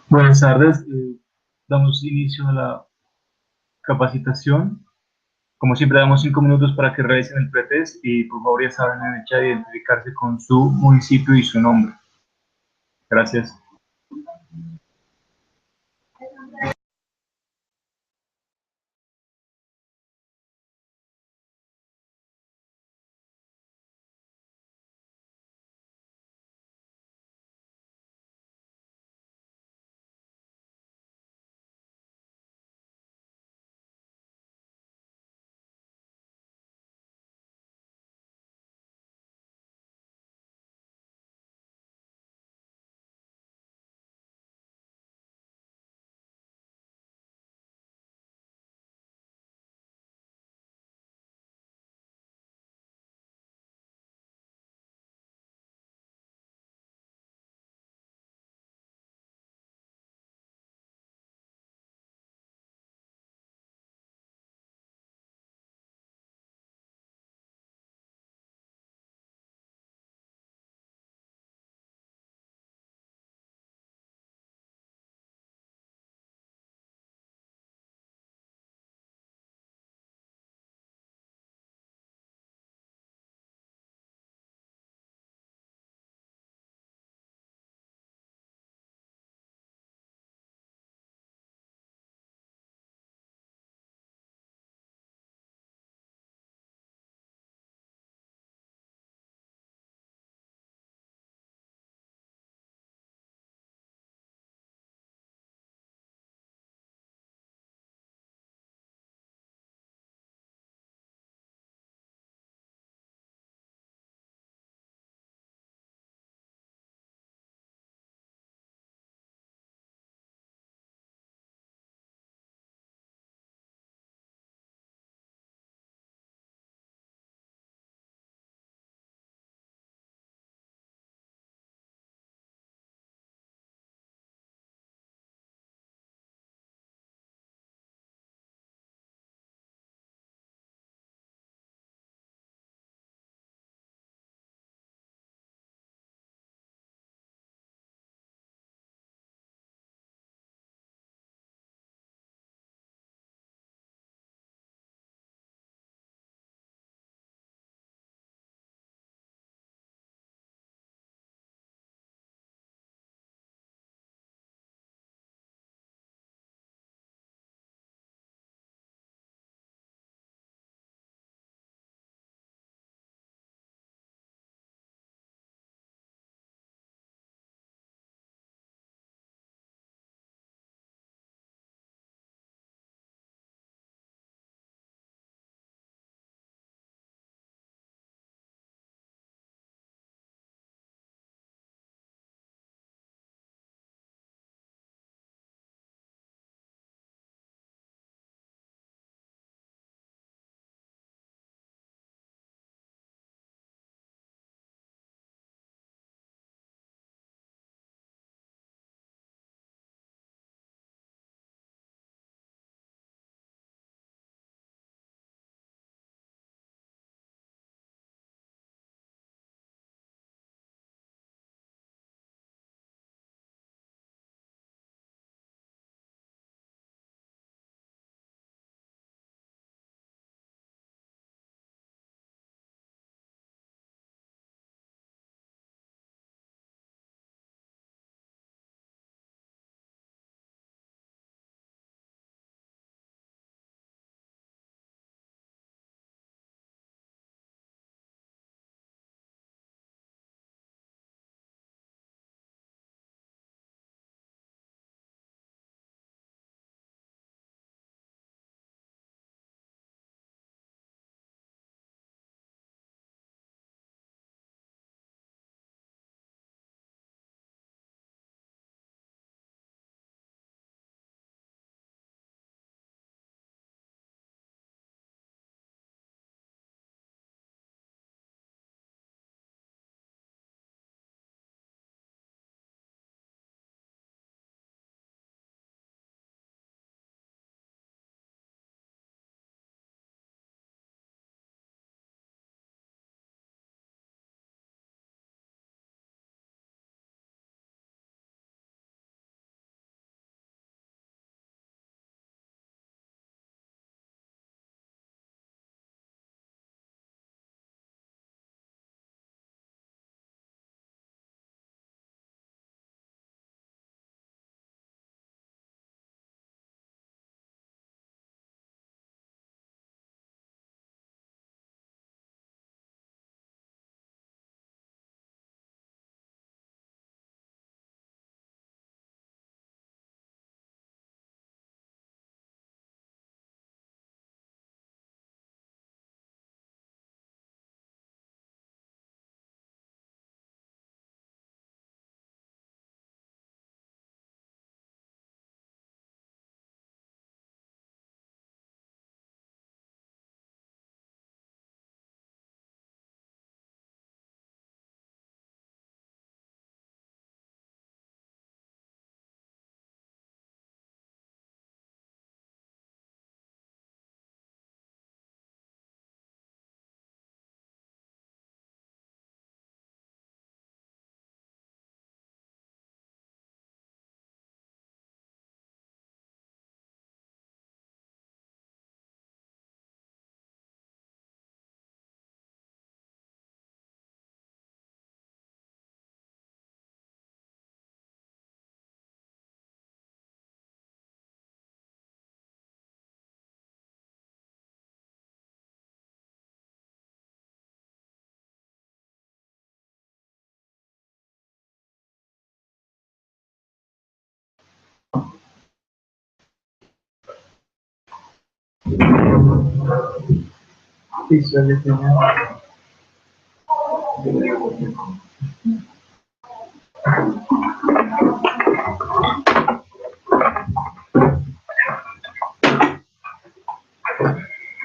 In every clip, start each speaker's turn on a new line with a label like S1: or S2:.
S1: Buenas tardes, damos inicio a la capacitación. Como siempre, damos 5 minutos para que realicen el pretest y por favor ya saben en el chat identificarse con su municipio y su nombre. Gracias.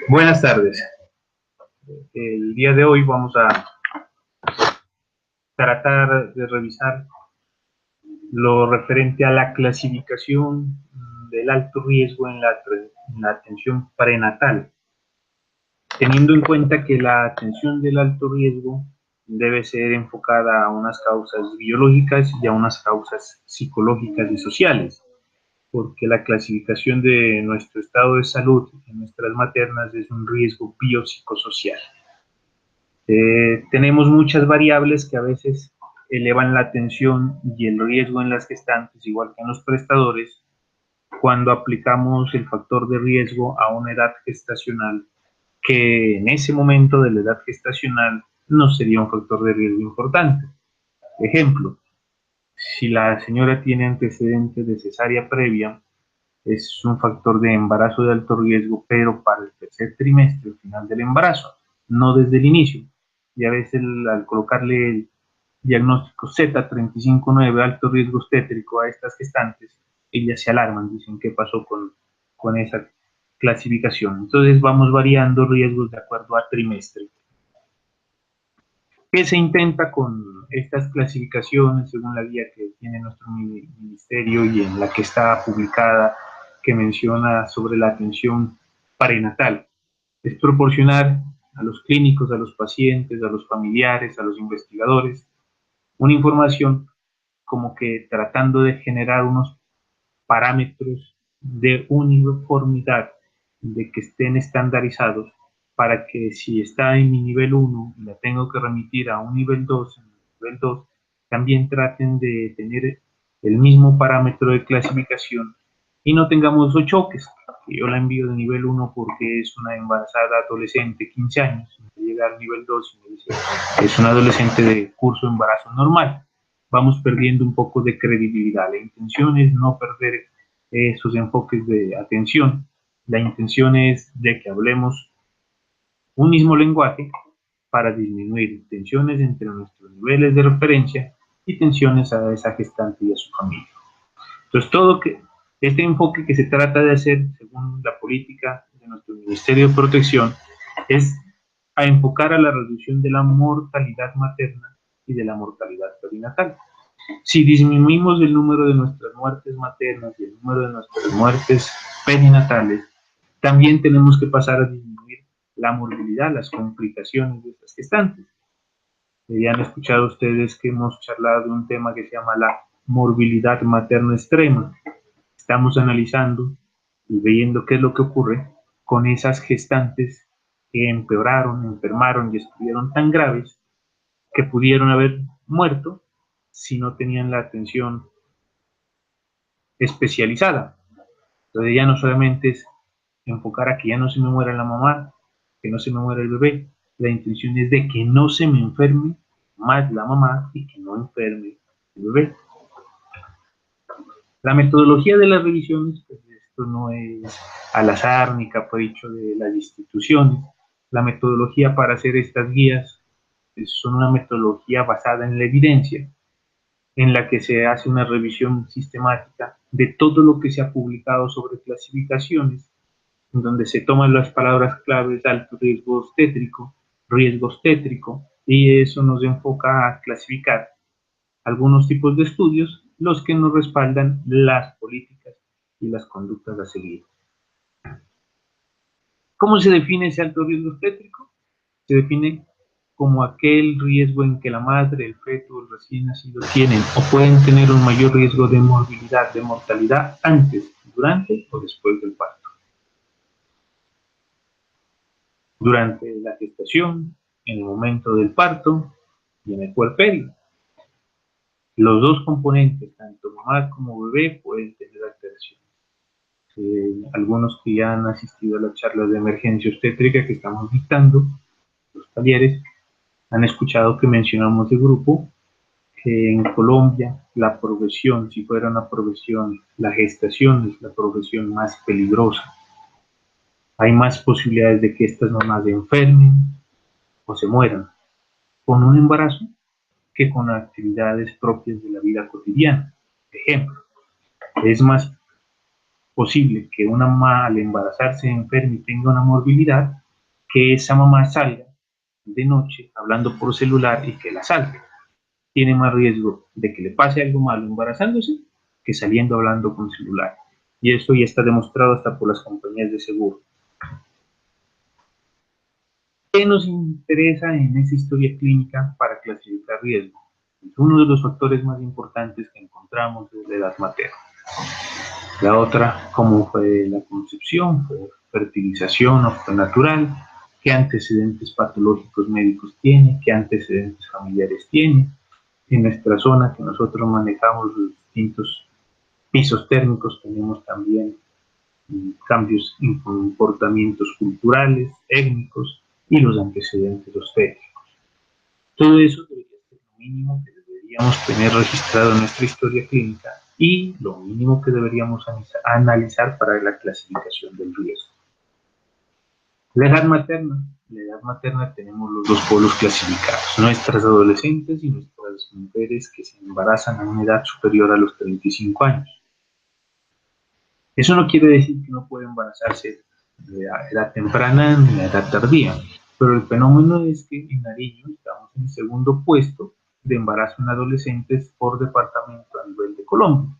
S1: Buenas tardes. El día de hoy vamos a tratar de revisar lo referente a la clasificación del alto riesgo en la atención prenatal, teniendo en cuenta que la atención del alto riesgo debe ser enfocada a unas causas biológicas y a unas causas psicológicas y sociales, porque la clasificación de nuestro estado de salud en nuestras maternas es un riesgo biopsicosocial. Tenemos muchas variables que a veces elevan la atención y el riesgo en las gestantes, igual que en los prestadores, cuando aplicamos el factor de riesgo a una edad gestacional que en ese momento de la edad gestacional no sería un factor de riesgo importante. Ejemplo, si la señora tiene antecedentes de cesárea previa, es un factor de embarazo de alto riesgo, pero para el tercer trimestre, al final del embarazo, no desde el inicio. Y a veces al colocarle el diagnóstico Z359, alto riesgo obstétrico, a estas gestantes, ellas se alarman, dicen qué pasó con esa clasificación. Entonces vamos variando riesgos de acuerdo a trimestre. ¿Qué se intenta con estas clasificaciones según la guía que tiene nuestro ministerio y en la que está publicada, que menciona sobre la atención prenatal? Es proporcionar a los clínicos, a los pacientes, a los familiares, a los investigadores, una información como que tratando de generar unos parámetros de uniformidad, de que estén estandarizados, para que si está en mi nivel 1 y la tengo que remitir a un nivel 2, en el nivel 2, también traten de tener el mismo parámetro de clasificación y no tengamos esos choques. Yo la envío de nivel 1 porque es una embarazada adolescente, 15 años, y llega al nivel 2 y me dice, es una adolescente de curso de embarazo normal. Vamos perdiendo un poco de credibilidad. La intención es no perder esos enfoques de atención. La intención es de que hablemos un mismo lenguaje para disminuir tensiones entre nuestros niveles de referencia y tensiones a esa gestante y a su familia. Entonces, este enfoque que se trata de hacer, según la política de nuestro Ministerio de Protección, es a enfocar a la reducción de la mortalidad materna y de la mortalidad perinatal. Si disminuimos el número de nuestras muertes maternas y el número de nuestras muertes perinatales, también tenemos que pasar a disminuir la morbilidad, las complicaciones de estas gestantes. Ya han escuchado ustedes que hemos charlado de un tema que se llama la morbilidad materna extrema. Estamos analizando y viendo qué es lo que ocurre con esas gestantes que empeoraron, enfermaron y estuvieron tan graves que pudieron haber muerto si no tenían la atención especializada. Entonces ya no solamente es enfocar a que ya no se me muera la mamá, que no se me muera el bebé, la intención es de que no se me enferme más la mamá y que no enferme el bebé. La metodología de las revisiones, pues esto no es al azar ni capricho de las instituciones. La metodología para hacer estas guías son una metodología basada en la evidencia, en la que se hace una revisión sistemática de todo lo que se ha publicado sobre clasificaciones, en donde se toman las palabras claves alto riesgo obstétrico, y eso nos enfoca a clasificar algunos tipos de estudios, los que nos respaldan las políticas y las conductas a seguir. ¿Cómo se define ese alto riesgo obstétrico? Se define como aquel riesgo en que la madre, el feto o el recién nacido tienen o pueden tener un mayor riesgo de morbilidad, de mortalidad antes, durante o después del parto. Durante la gestación, en el momento del parto y en el puerperio. Los dos componentes, tanto mamá como bebé, pueden tener alteraciones. Algunos que ya han asistido a las charlas de emergencia obstétrica que estamos dictando, los talleres, han escuchado que mencionamos de grupo que en Colombia la progresión, si fuera una progresión, la gestación es la progresión más peligrosa.
S2: Hay más posibilidades de que estas mamás se enfermen o se mueran con un embarazo que con actividades propias de la vida cotidiana. Ejemplo, es más posible que una mamá al embarazarse enferme y tenga una morbilidad, que esa mamá salga de noche hablando por celular y que la salve. Tiene más riesgo de que le pase algo malo embarazándose que saliendo hablando con celular. Y eso ya está demostrado hasta por las compañías de seguro. ¿Qué nos interesa en esa historia clínica para clasificar riesgo? Uno de los factores más importantes que encontramos es la edad materna. La otra, cómo fue la concepción, fue fertilización natural, qué antecedentes patológicos médicos tiene, qué antecedentes familiares tiene. En nuestra zona que nosotros manejamos los distintos pisos térmicos tenemos también cambios en comportamientos culturales, étnicos y los antecedentes obstétricos. Todo eso debería ser lo mínimo que deberíamos tener registrado en nuestra historia clínica y lo mínimo que deberíamos analizar para la clasificación del riesgo. La edad materna. La edad materna tenemos los dos polos clasificados, nuestras adolescentes y nuestras mujeres que se embarazan a una edad superior a los 35 años. Eso no quiere decir que no pueda embarazarse de edad temprana ni de edad tardía, pero el fenómeno es que en Nariño estamos en el segundo puesto de embarazo en adolescentes por departamento a nivel de Colombia.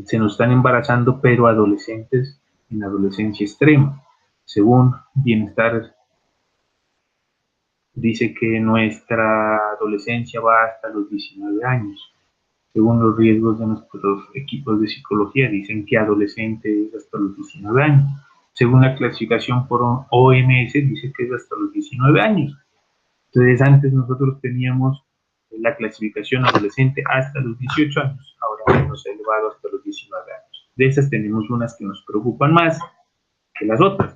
S2: Se nos están embarazando, pero adolescentes en adolescencia extrema. Según Bienestar, dice que nuestra adolescencia va hasta los 19 años. Según los riesgos de nuestros equipos de psicología, dicen que adolescente es hasta los 19 años. Según la clasificación por OMS, dice que es hasta los 19 años. Entonces, antes nosotros teníamos la clasificación adolescente hasta los 18 años, ahora hemos elevado hasta los 19 años. De esas tenemos unas que nos preocupan más que las otras.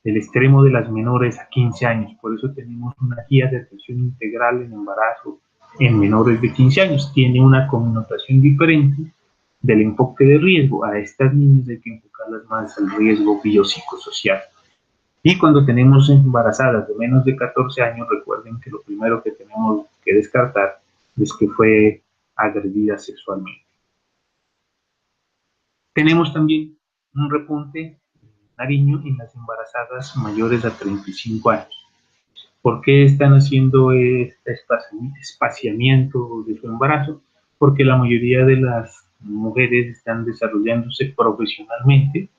S2: El extremo de las menores a 15 años, por eso tenemos una guía de atención integral en embarazo en menores de 15 años. Tiene una connotación diferente del enfoque de riesgo. A estas niñas hay que enfocarlas más al riesgo biopsicosocial. Y cuando tenemos embarazadas de menos de 14 años, recuerden que lo primero que tenemos que descartar es que fue agredida sexualmente. Tenemos también un repunte Nariño en las embarazadas mayores a 35 años. ¿Por qué están haciendo este espaciamiento de su embarazo? Porque la mayoría de las mujeres están desarrollándose profesionalmente,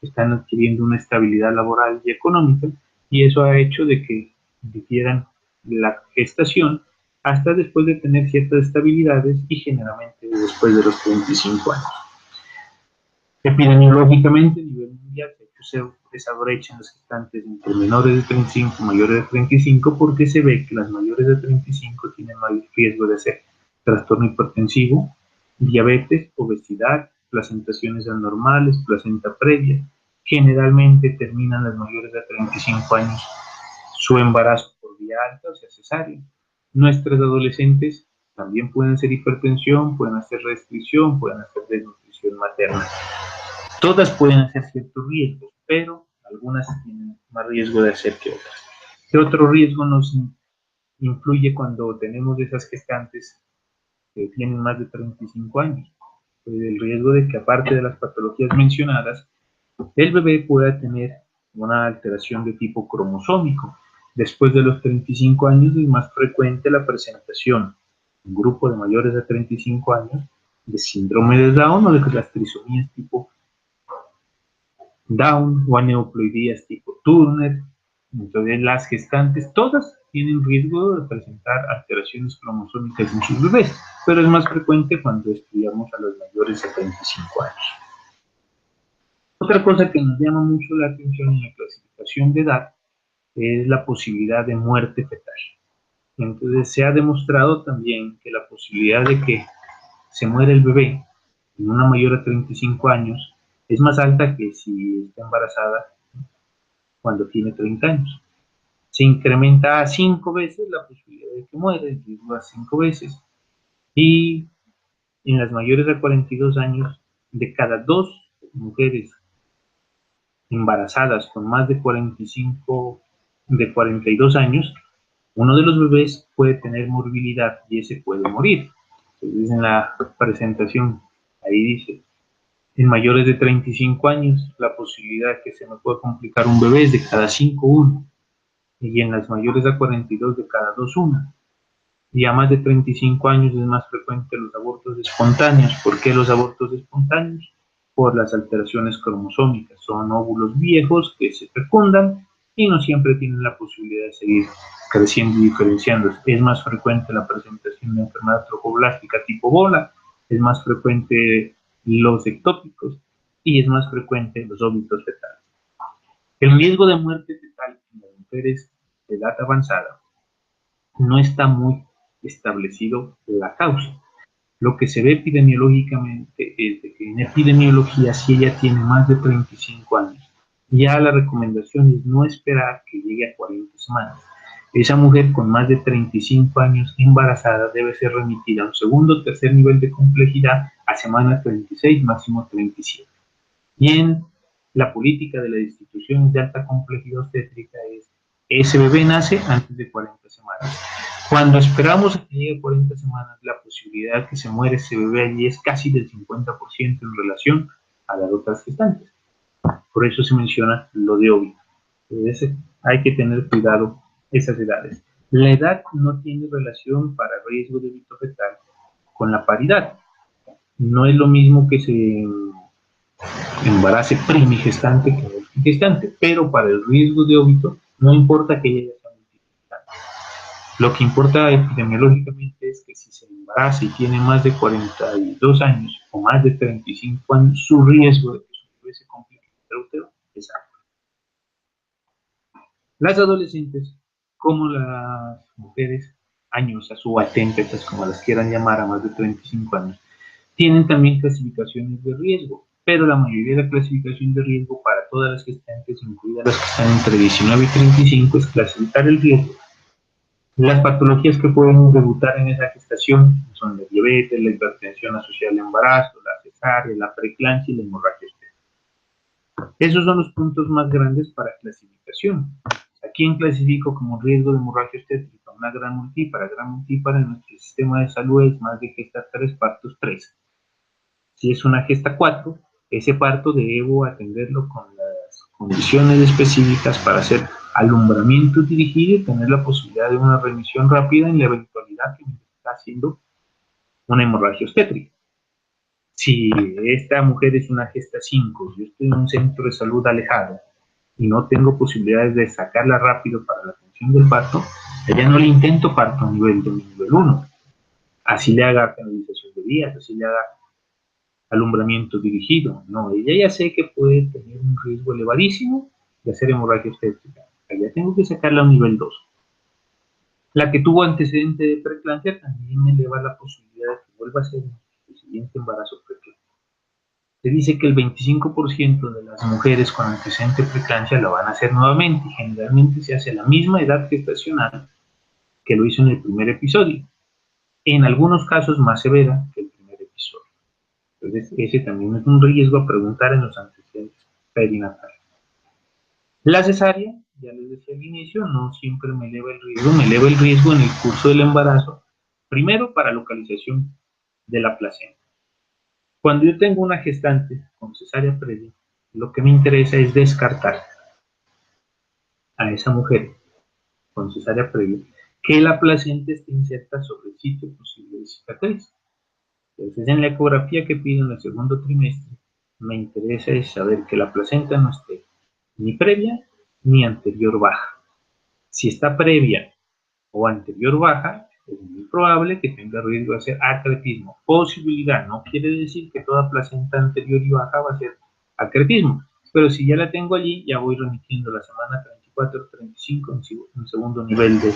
S2: están adquiriendo una estabilidad laboral y económica, y eso ha hecho de que difieran la gestación hasta después de tener ciertas estabilidades y generalmente después de los 35 años. Epidemiológicamente, a nivel mundial, se ha hecho esa brecha en los gestantes entre menores de 35 y mayores de 35 porque se ve que las mayores de 35 tienen mayor riesgo de hacer trastorno hipertensivo, diabetes, obesidad, placentaciones anormales, placenta previa. Generalmente terminan las mayores de 35 años su embarazo por vía alta, o sea, cesárea. Nuestras adolescentes también pueden hacer hipertensión, pueden hacer restricción, pueden hacer desnutrición materna. Todas pueden hacer ciertos riesgos, pero algunas tienen más riesgo de hacer que otras. ¿Qué otro riesgo nos influye cuando tenemos esas gestantes que tienen más de 35 años? Pues el riesgo de que aparte de las patologías mencionadas, el bebé pueda tener una alteración de tipo cromosómico. Después de los 35 años es más frecuente la presentación en un grupo de mayores de 35 años de síndrome de Down o de las trisomías tipo Down o aneuploidías tipo Turner. Entonces las gestantes todas tienen riesgo de presentar alteraciones cromosómicas en sus bebés, pero es más frecuente cuando estudiamos a los mayores de 35 años. Otra cosa que nos llama mucho la atención en la clasificación de edad es la posibilidad de muerte fetal. Entonces se ha demostrado también que la posibilidad de que se muera el bebé en una mayor de 35 años es más alta que si está embarazada cuando tiene 30 años. Se incrementa a 5 veces la posibilidad de que muera, el riesgo a 5 veces. Y en las mayores de 42 años, de cada 2 mujeres embarazadas con más de 42 años, uno de los bebés puede tener morbilidad y ese puede morir. Entonces, en la presentación, ahí dice, en mayores de 35 años, la posibilidad de que se me pueda complicar un bebé es de cada 5, 1. Y en las mayores a 42, de cada 2, 1. Y a más de 35 años es más frecuente los abortos espontáneos. ¿Por qué los abortos espontáneos? Por las alteraciones cromosómicas. Son óvulos viejos que se fecundan y no siempre tienen la posibilidad de seguir creciendo y diferenciándose. Es más frecuente la presentación de enfermedad trofoblástica tipo bola, es más frecuente los ectópicos y es más frecuente los óbitos fetales. El riesgo de muerte fetal en las mujeres de edad avanzada no está muy establecido la causa. Lo que se ve epidemiológicamente es de que en epidemiología, si ella tiene más de 35 años, ya la recomendación es no esperar que llegue a 40 semanas. Esa mujer con más de 35 años embarazada debe ser remitida a un segundo o tercer nivel de complejidad a semana 36, máximo 37. Y en la política de las instituciones de alta complejidad obstétrica es, ese bebé nace antes de 40 semanas. Cuando esperamos a que llegue a 40 semanas, la posibilidad de que se muera ese bebé allí es casi del 50% en relación a las otras gestantes. Por eso se menciona lo de óbito. Entonces, hay que tener cuidado esas edades. La edad no tiene relación para riesgo de óbito fetal con la paridad. No es lo mismo que se embarace primigestante que gestante, pero para el riesgo de óbito no importa que ella sea multigestante. Lo que importa epidemiológicamente es que si se embaraza y tiene más de 42 años o más de 35 años, su riesgo de que su bebé se complique el útero es alto. Las adolescentes, como las mujeres añosas o aténticas, como las quieran llamar, a más de 35 años, tienen también clasificaciones de riesgo, pero la mayoría de la clasificación de riesgo para todas las gestantes, incluidas las que están entre 19 y 35, es clasificar el riesgo. Las patologías que pueden debutar en esa gestación son la diabetes, la hipertensión asociada al embarazo, la cesárea, la preeclampsia y la hemorragia obstétrica. Esos son los puntos más grandes para clasificación. ¿A quién clasifico como riesgo de hemorragia obstétrica? Una gran multípara. Gran multípara en nuestro sistema de salud es más de gesta 3, partos 3. Si es una gesta 4, ese parto debo atenderlo con las condiciones específicas para hacer alumbramiento dirigido y tener la posibilidad de una remisión rápida en la eventualidad que me está haciendo una hemorragia obstétrica. Si esta mujer es una gesta 5, yo estoy en un centro de salud alejado y no tengo posibilidades de sacarla rápido para la atención del parto, a ella no le intento parto a nivel de nivel 1. Así le haga canalización de vías, así le haga alumbramiento dirigido. No, ella ya sé que puede tener un riesgo elevadísimo de hacer hemorragia obstétrica. Allá tengo que sacarla a un nivel 2. La que tuvo antecedente de preeclampsia también me eleva la posibilidad de que vuelva a ser el siguiente embarazo preeclámpico. Se dice que el 25% de las mujeres con antecedente de preeclampsia lo van a hacer nuevamente y generalmente se hace a la misma edad gestacional que lo hizo en el primer episodio. En algunos casos más severa que el primer episodio. Entonces, ese también es un riesgo a preguntar en los antecedentes perinatales. La cesárea, ya les decía al inicio, no siempre me eleva el riesgo en el curso del embarazo, primero para localización de la placenta. Cuando yo tengo una gestante con cesárea previa, lo que me interesa es descartar a esa mujer con cesárea previa que la placenta esté inserta sobre el sitio posible de cicatriz. Entonces, en la ecografía que pido en el segundo trimestre, me interesa es saber que la placenta no esté ni previa ni anterior baja. Si está previa o anterior baja, es muy probable que tenga riesgo de hacer acretismo. Posibilidad, no quiere decir que toda placenta anterior y baja va a ser acretismo, pero si ya la tengo allí, ya voy remitiendo la semana 34, 35 en segundo nivel de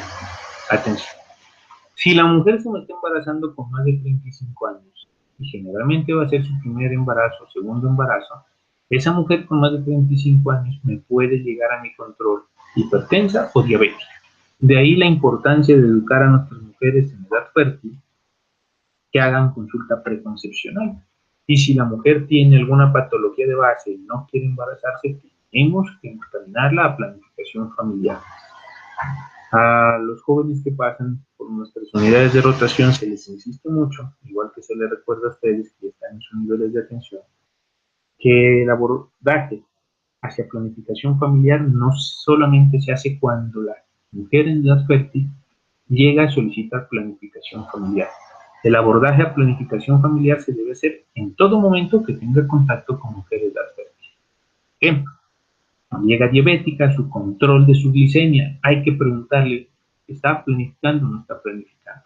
S2: atención. Si la mujer se me está embarazando con más de 35 años, y generalmente va a ser su primer embarazo, segundo embarazo, esa mujer con más de 35 años me puede llegar a mi control hipertensa o diabética. De ahí la importancia de educar a nuestras mujeres en edad fértil que hagan consulta preconcepcional. Y si la mujer tiene alguna patología de base y no quiere embarazarse, tenemos que encaminarla a planificación familiar. A los jóvenes que pasan por nuestras unidades de rotación se les insiste mucho, igual que se les recuerda a ustedes que están en sus niveles de atención, que el abordaje hacia planificación familiar no solamente se hace cuando la mujer en edad fértil llega a solicitar planificación familiar. El abordaje a planificación familiar se debe hacer en todo momento que tenga contacto con mujeres de edad fértil. Ejemplo, cuando llega diabética, su control de su glicemia, hay que preguntarle, ¿está planificando o no está planificando?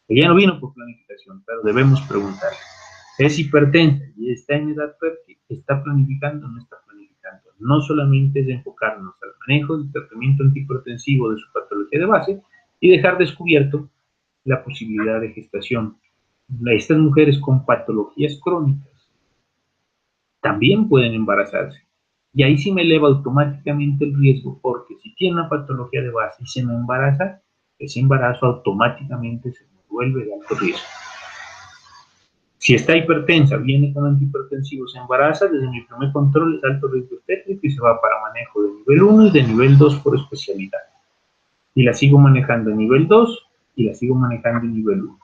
S2: Ella no vino por planificación, pero debemos preguntarle. Es hipertensa y está en edad fértil, ¿está planificando o no está planificando? No solamente es enfocarnos al manejo del tratamiento antihipertensivo de su patología de base y dejar descubierto la posibilidad de gestación. Estas mujeres con patologías crónicas también pueden embarazarse. Y ahí sí me eleva automáticamente el riesgo, porque si tiene una patología de base y se me embaraza, ese embarazo automáticamente se me vuelve de alto riesgo. Si está hipertensa, viene con antihipertensivo, se embaraza, desde mi primer control es alto riesgo obstétrico y se va para manejo de nivel 1 y de nivel 2 por especialidad. Y la sigo manejando en nivel 2 y la sigo manejando en nivel 1.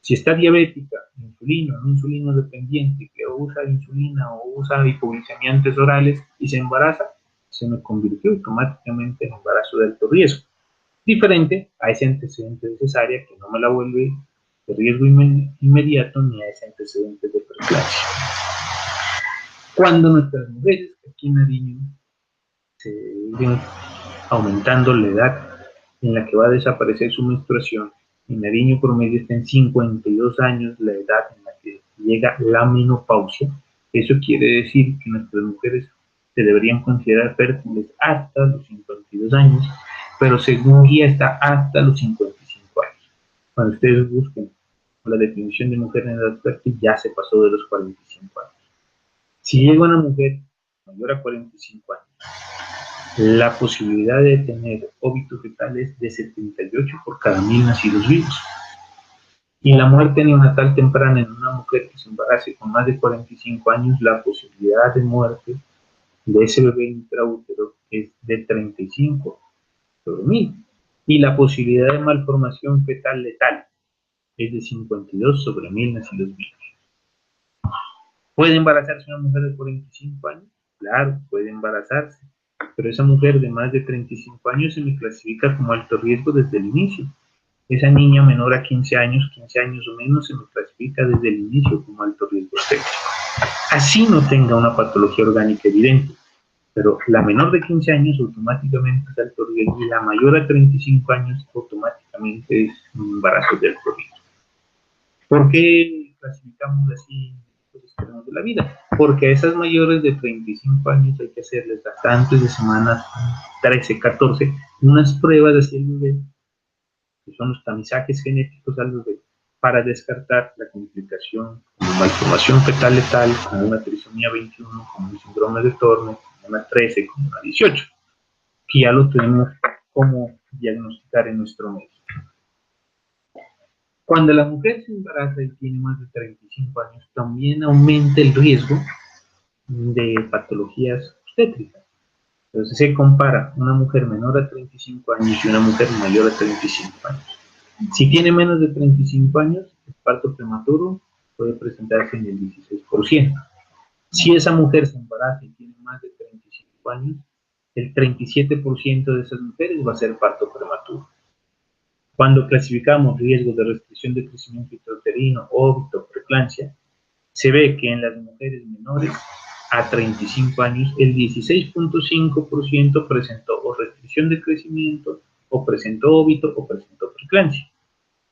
S2: Si está diabética, insulino dependiente, que usa insulina o usa hipoglicemiantes orales y se embaraza, se me convirtió automáticamente en embarazo de alto riesgo. Diferente a ese antecedente de cesárea que no me la vuelve de riesgo inmediato ni a ese antecedente de preeclampsia. Cuando nuestras mujeres aquí en Nariño se vienen aumentando la edad en la que va a desaparecer su menstruación, en Nariño promedio está en 52 años la edad en la que llega la menopausia. Eso quiere decir que nuestras mujeres se deberían considerar fértiles hasta los 52 años, pero según guía está hasta los 55 años. Cuando ustedes busquen la definición de mujer en edad fértil, ya se pasó de los 45 años. Si llega una mujer mayor a 45 años, la posibilidad de tener óbito fetal es de 78 por cada 1000 nacidos vivos. Y la muerte neonatal temprana en una mujer que se embarace con más de 45 años, la posibilidad de muerte de ese bebé intraútero es de 35 sobre 1000. Y la posibilidad de malformación fetal letal es de 52 sobre 1000 nacidos vivos. ¿Puede embarazarse una mujer de 45 años? Claro, puede embarazarse. Pero esa mujer de más de 35 años se me clasifica como alto riesgo desde el inicio. Esa niña menor a 15 años o menos, se me clasifica desde el inicio como alto riesgo obstétrico. Así no tenga una patología orgánica evidente, pero la menor de 15 años automáticamente es alto riesgo y la mayor a 35 años automáticamente es un embarazo de alto riesgo. ¿Por qué clasificamos así los extremos de la vida? Porque a esas mayores de 35 años hay que hacerles hasta antes de semana 13, 14, unas pruebas de hacia el bebé, que son los tamizajes genéticos al bebé, para descartar la complicación como malformación fetal letal, como una trisomía 21, como un síndrome de Turner, como una 13, como una 18, que ya lo tenemos como diagnosticar en nuestro medio. Cuando la mujer se embaraza y tiene más de 35 años, también aumenta el riesgo de patologías obstétricas. Entonces se compara una mujer menor a 35 años y una mujer mayor a 35 años. Si tiene menos de 35 años, el parto prematuro puede presentarse en el 16%. Si esa mujer se embaraza y tiene más de 35 años, el 37% de esas mujeres va a ser parto prematuro. Cuando clasificamos riesgos de restricción de crecimiento intrauterino, óbito, preeclampsia, se ve que en las mujeres menores a 35 años el 16.5% presentó o restricción de crecimiento, o presentó óbito, o presentó preeclampsia.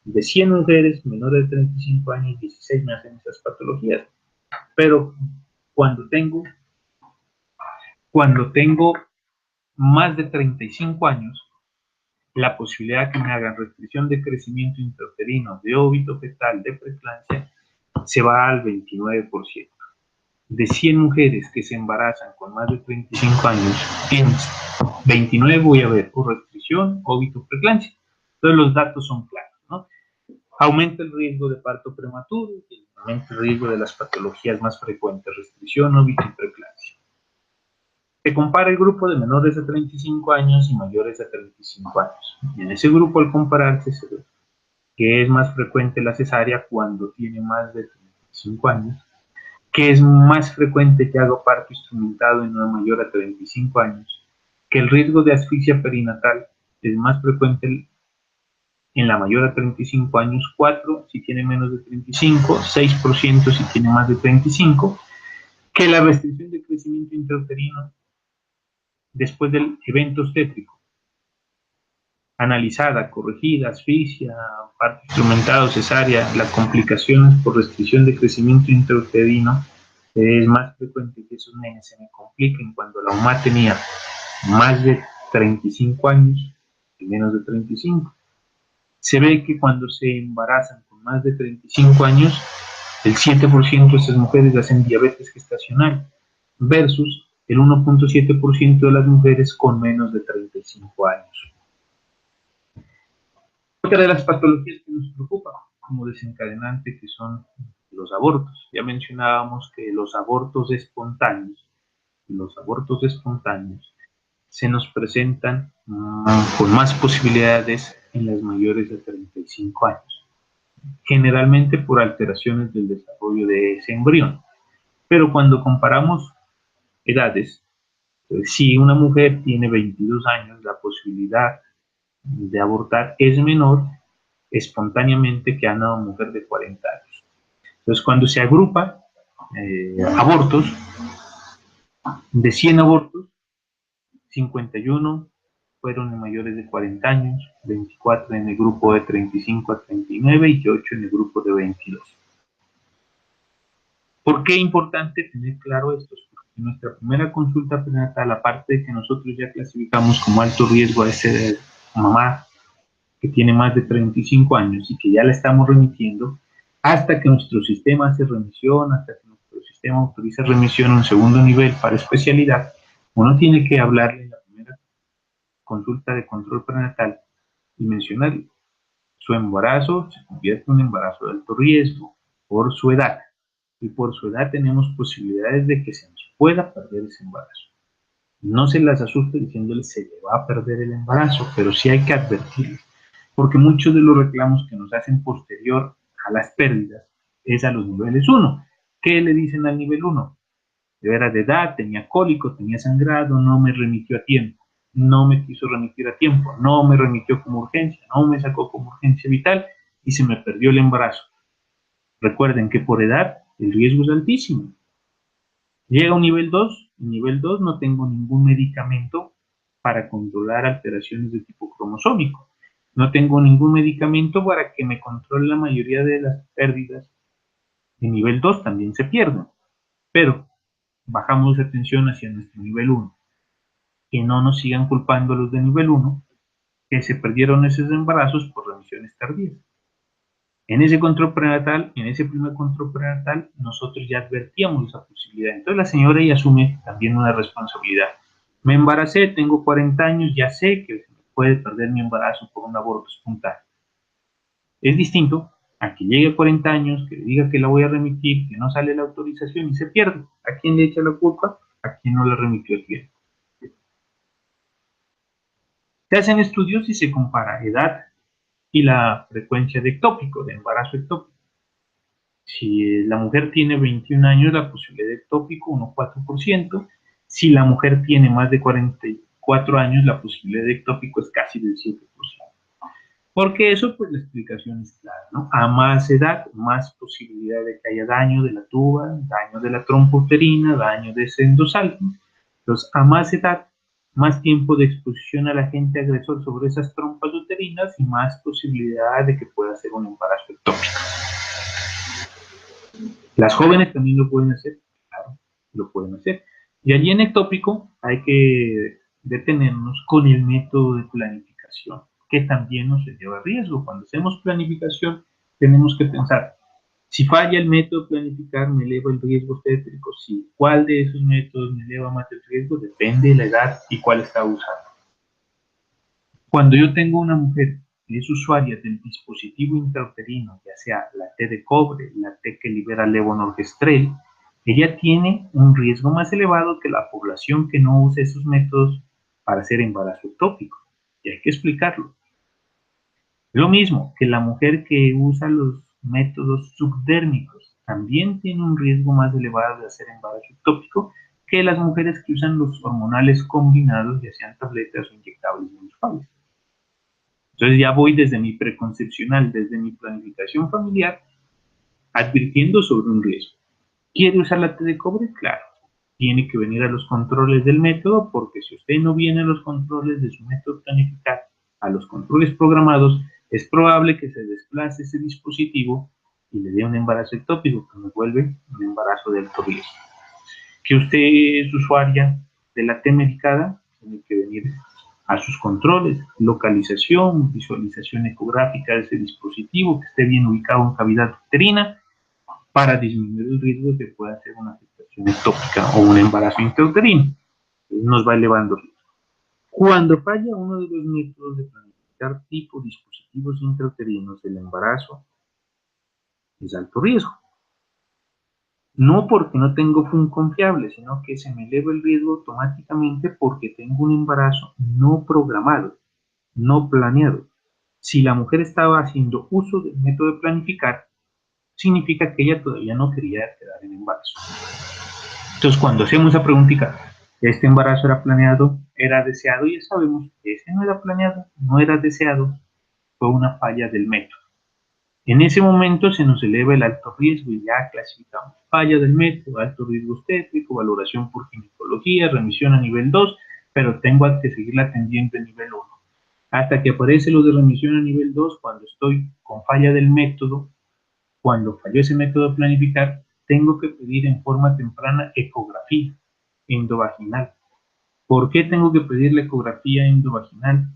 S2: De 100 mujeres menores de 35 años, 16 me hacen esas patologías. Pero cuando tengo más de 35 años, la posibilidad de que me hagan restricción de crecimiento intrauterino, de óbito fetal, de preeclampsia, se va al 29%. De 100 mujeres que se embarazan con más de 35 años, en 29 voy a ver o restricción, óbito, preeclampsia. Entonces los datos son claros, ¿no? Aumenta el riesgo de parto prematuro y aumenta el riesgo de las patologías más frecuentes, restricción, óbito y preeclampsia. Se compara el grupo de menores de 35 años y mayores de 35 años. Y en ese grupo, al compararse, se ve que es más frecuente la cesárea cuando tiene más de 35 años, que es más frecuente que haga parto instrumentado en una mayor a 35 años, que el riesgo de asfixia perinatal es más frecuente en la mayor a 35 años, 4 si tiene menos de 35, 6% si tiene más de 35, que la restricción de crecimiento intrauterino después del evento obstétrico, analizada, corregida, asfixia, parto instrumentado, cesárea, las complicaciones por restricción de crecimiento intrauterino, es más frecuente que esos nenes se me compliquen cuando la mamá tenía más de 35 años y menos de 35. Se ve que cuando se embarazan con más de 35 años, el 7% de esas mujeres hacen diabetes gestacional versus el 1.7% de las mujeres con menos de 35 años. Otra de las patologías que nos preocupa como desencadenante que son los abortos. Ya mencionábamos que los abortos espontáneos se nos presentan con más posibilidades en las mayores de 35 años, generalmente por alteraciones del desarrollo de ese embrión. Pero cuando comparamos edades, pues, si una mujer tiene 22 años, la posibilidad de abortar es menor espontáneamente que a una mujer de 40 años. Entonces, cuando se agrupa abortos, de 100 abortos, 51 fueron en mayores de 40 años, 24 en el grupo de 35 a 39 y 8 en el grupo de 22. ¿Por qué es importante tener claro esto? Porque en nuestra primera consulta prenatal, aparte de que nosotros ya clasificamos como alto riesgo a esa mamá que tiene más de 35 años y que ya la estamos remitiendo, hasta que nuestro sistema hace remisión, hasta que nuestro sistema autoriza remisión a un segundo nivel para especialidad, uno tiene que hablarle en la primera consulta de control prenatal y mencionarle. Su embarazo se convierte en un embarazo de alto riesgo por su edad. Y por su edad tenemos posibilidades de que se nos pueda perder ese embarazo. No se las asuste diciéndoles se le va a perder el embarazo, pero sí hay que advertirles, porque muchos de los reclamos que nos hacen posterior a las pérdidas es a los niveles 1. ¿Qué le dicen al nivel 1? Yo era de edad, tenía cólico, tenía sangrado, no me remitió a tiempo, no me quiso remitir a tiempo, no me remitió como urgencia, no me sacó como urgencia vital y se me perdió el embarazo. Recuerden que por edad el riesgo es altísimo. Llega a un nivel 2, en nivel 2 no tengo ningún medicamento para controlar alteraciones de tipo cromosómico. No tengo ningún medicamento para que me controle la mayoría de las pérdidas. En nivel 2 también se pierden, pero bajamos la atención hacia nuestro nivel 1. Que no nos sigan culpando a los de nivel 1, que se perdieron esos embarazos por remisiones tardías. En ese control prenatal, en ese primer control prenatal, nosotros ya advertíamos esa posibilidad. Entonces la señora ya asume también una responsabilidad. Me embaracé, tengo 40 años, ya sé que se me puede perder mi embarazo por un aborto espontáneo. Es distinto a que llegue a 40 años, que le diga que la voy a remitir, que no sale la autorización y se pierde. ¿A quién le echa la culpa? A quien no la remitió el tiempo. Se hacen estudios y se compara edad y la frecuencia de ectópico, de embarazo ectópico. Si la mujer tiene 21 años, la posibilidad de ectópico 1,4%. Si la mujer tiene más de 44 años, la posibilidad de ectópico es casi del 7%. Porque eso, pues la explicación es clara, ¿no? A más edad, más posibilidad de que haya daño de la tuba, daño de la trompa uterina, daño de ese endosalpingo. Entonces, a más edad, más tiempo de exposición al agente agresor sobre esas trompas uterinas y más posibilidad de que pueda ser un embarazo ectópico. Las jóvenes también lo pueden hacer, claro, lo pueden hacer. Y allí en ectópico hay que detenernos con el método de planificación, que también nos lleva a riesgo. Cuando hacemos planificación, tenemos que pensar, si falla el método de planificar, ¿me eleva el riesgo obstétrico? Sí. ¿Cuál de esos métodos me eleva más el riesgo? Depende de la edad y cuál está usando. Cuando yo tengo una mujer que es usuaria del dispositivo intrauterino, ya sea la T de cobre, la T que libera levonorgestrel, ella tiene un riesgo más elevado que la población que no use esos métodos para hacer embarazo ectópico. Y hay que explicarlo. Lo mismo que la mujer que usa los métodos subdérmicos también tiene un riesgo más elevado de hacer embarazo ectópico que las mujeres que usan los hormonales combinados, ya sean tabletas o inyectables mensuales. Entonces ya voy desde mi preconcepcional, desde mi planificación familiar, advirtiendo sobre un riesgo. ¿Quiere usar la T de cobre? Claro. Tiene que venir a los controles del método, porque si usted no viene a los controles de su método planificar, a los controles programados, es probable que se desplace ese dispositivo y le dé un embarazo ectópico, que nos vuelve un embarazo de alto riesgo. Que usted es usuaria de la T medicada, tiene que venir a sus controles, localización, visualización ecográfica de ese dispositivo, que esté bien ubicado en cavidad uterina, para disminuir el riesgo de que pueda ser una afectación ectópica o un embarazo intrauterino. Nos va elevando el riesgo. Cuando falla uno de los métodos de planificar tipo dispositivos intrauterinos del embarazo, es alto riesgo. No porque no tengo FUN confiable, sino que se me eleva el riesgo automáticamente porque tengo un embarazo no programado, no planeado. Si la mujer estaba haciendo uso del método de planificar, significa que ella todavía no quería quedar en embarazo. Entonces, cuando hacemos esa preguntita, ¿este embarazo era planeado, era deseado? Ya sabemos que ese no era planeado, no era deseado, fue una falla del método. En ese momento se nos eleva el alto riesgo y ya clasificamos falla del método, alto riesgo obstétrico, valoración por ginecología, remisión a nivel 2, pero tengo que seguirla atendiendo en nivel 1. Hasta que aparece lo de remisión a nivel 2, cuando estoy con falla del método, cuando falló ese método de planificar, tengo que pedir en forma temprana ecografía endovaginal. ¿Por qué tengo que pedir la ecografía endovaginal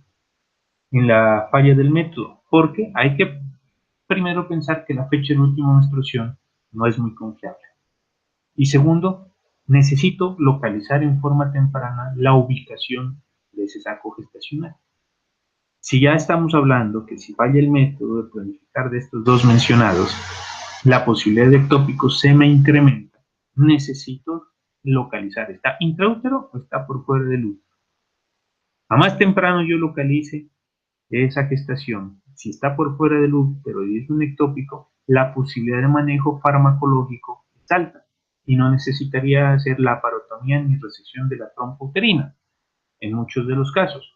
S2: en la falla del método? Porque hay que primero pensar que la fecha de última menstruación no es muy confiable. Y segundo, necesito localizar en forma temprana la ubicación de ese saco gestacional. Si ya estamos hablando que si falla el método de planificar de estos dos mencionados, la posibilidad de ectópico se me incrementa, necesito localizar, ¿está intraútero o está por fuera del útero? A más temprano yo localice esa gestación, si está por fuera del útero y es un ectópico, la posibilidad de manejo farmacológico es alta y no necesitaría hacer la parotomía ni resección de la trompa uterina en muchos de los casos.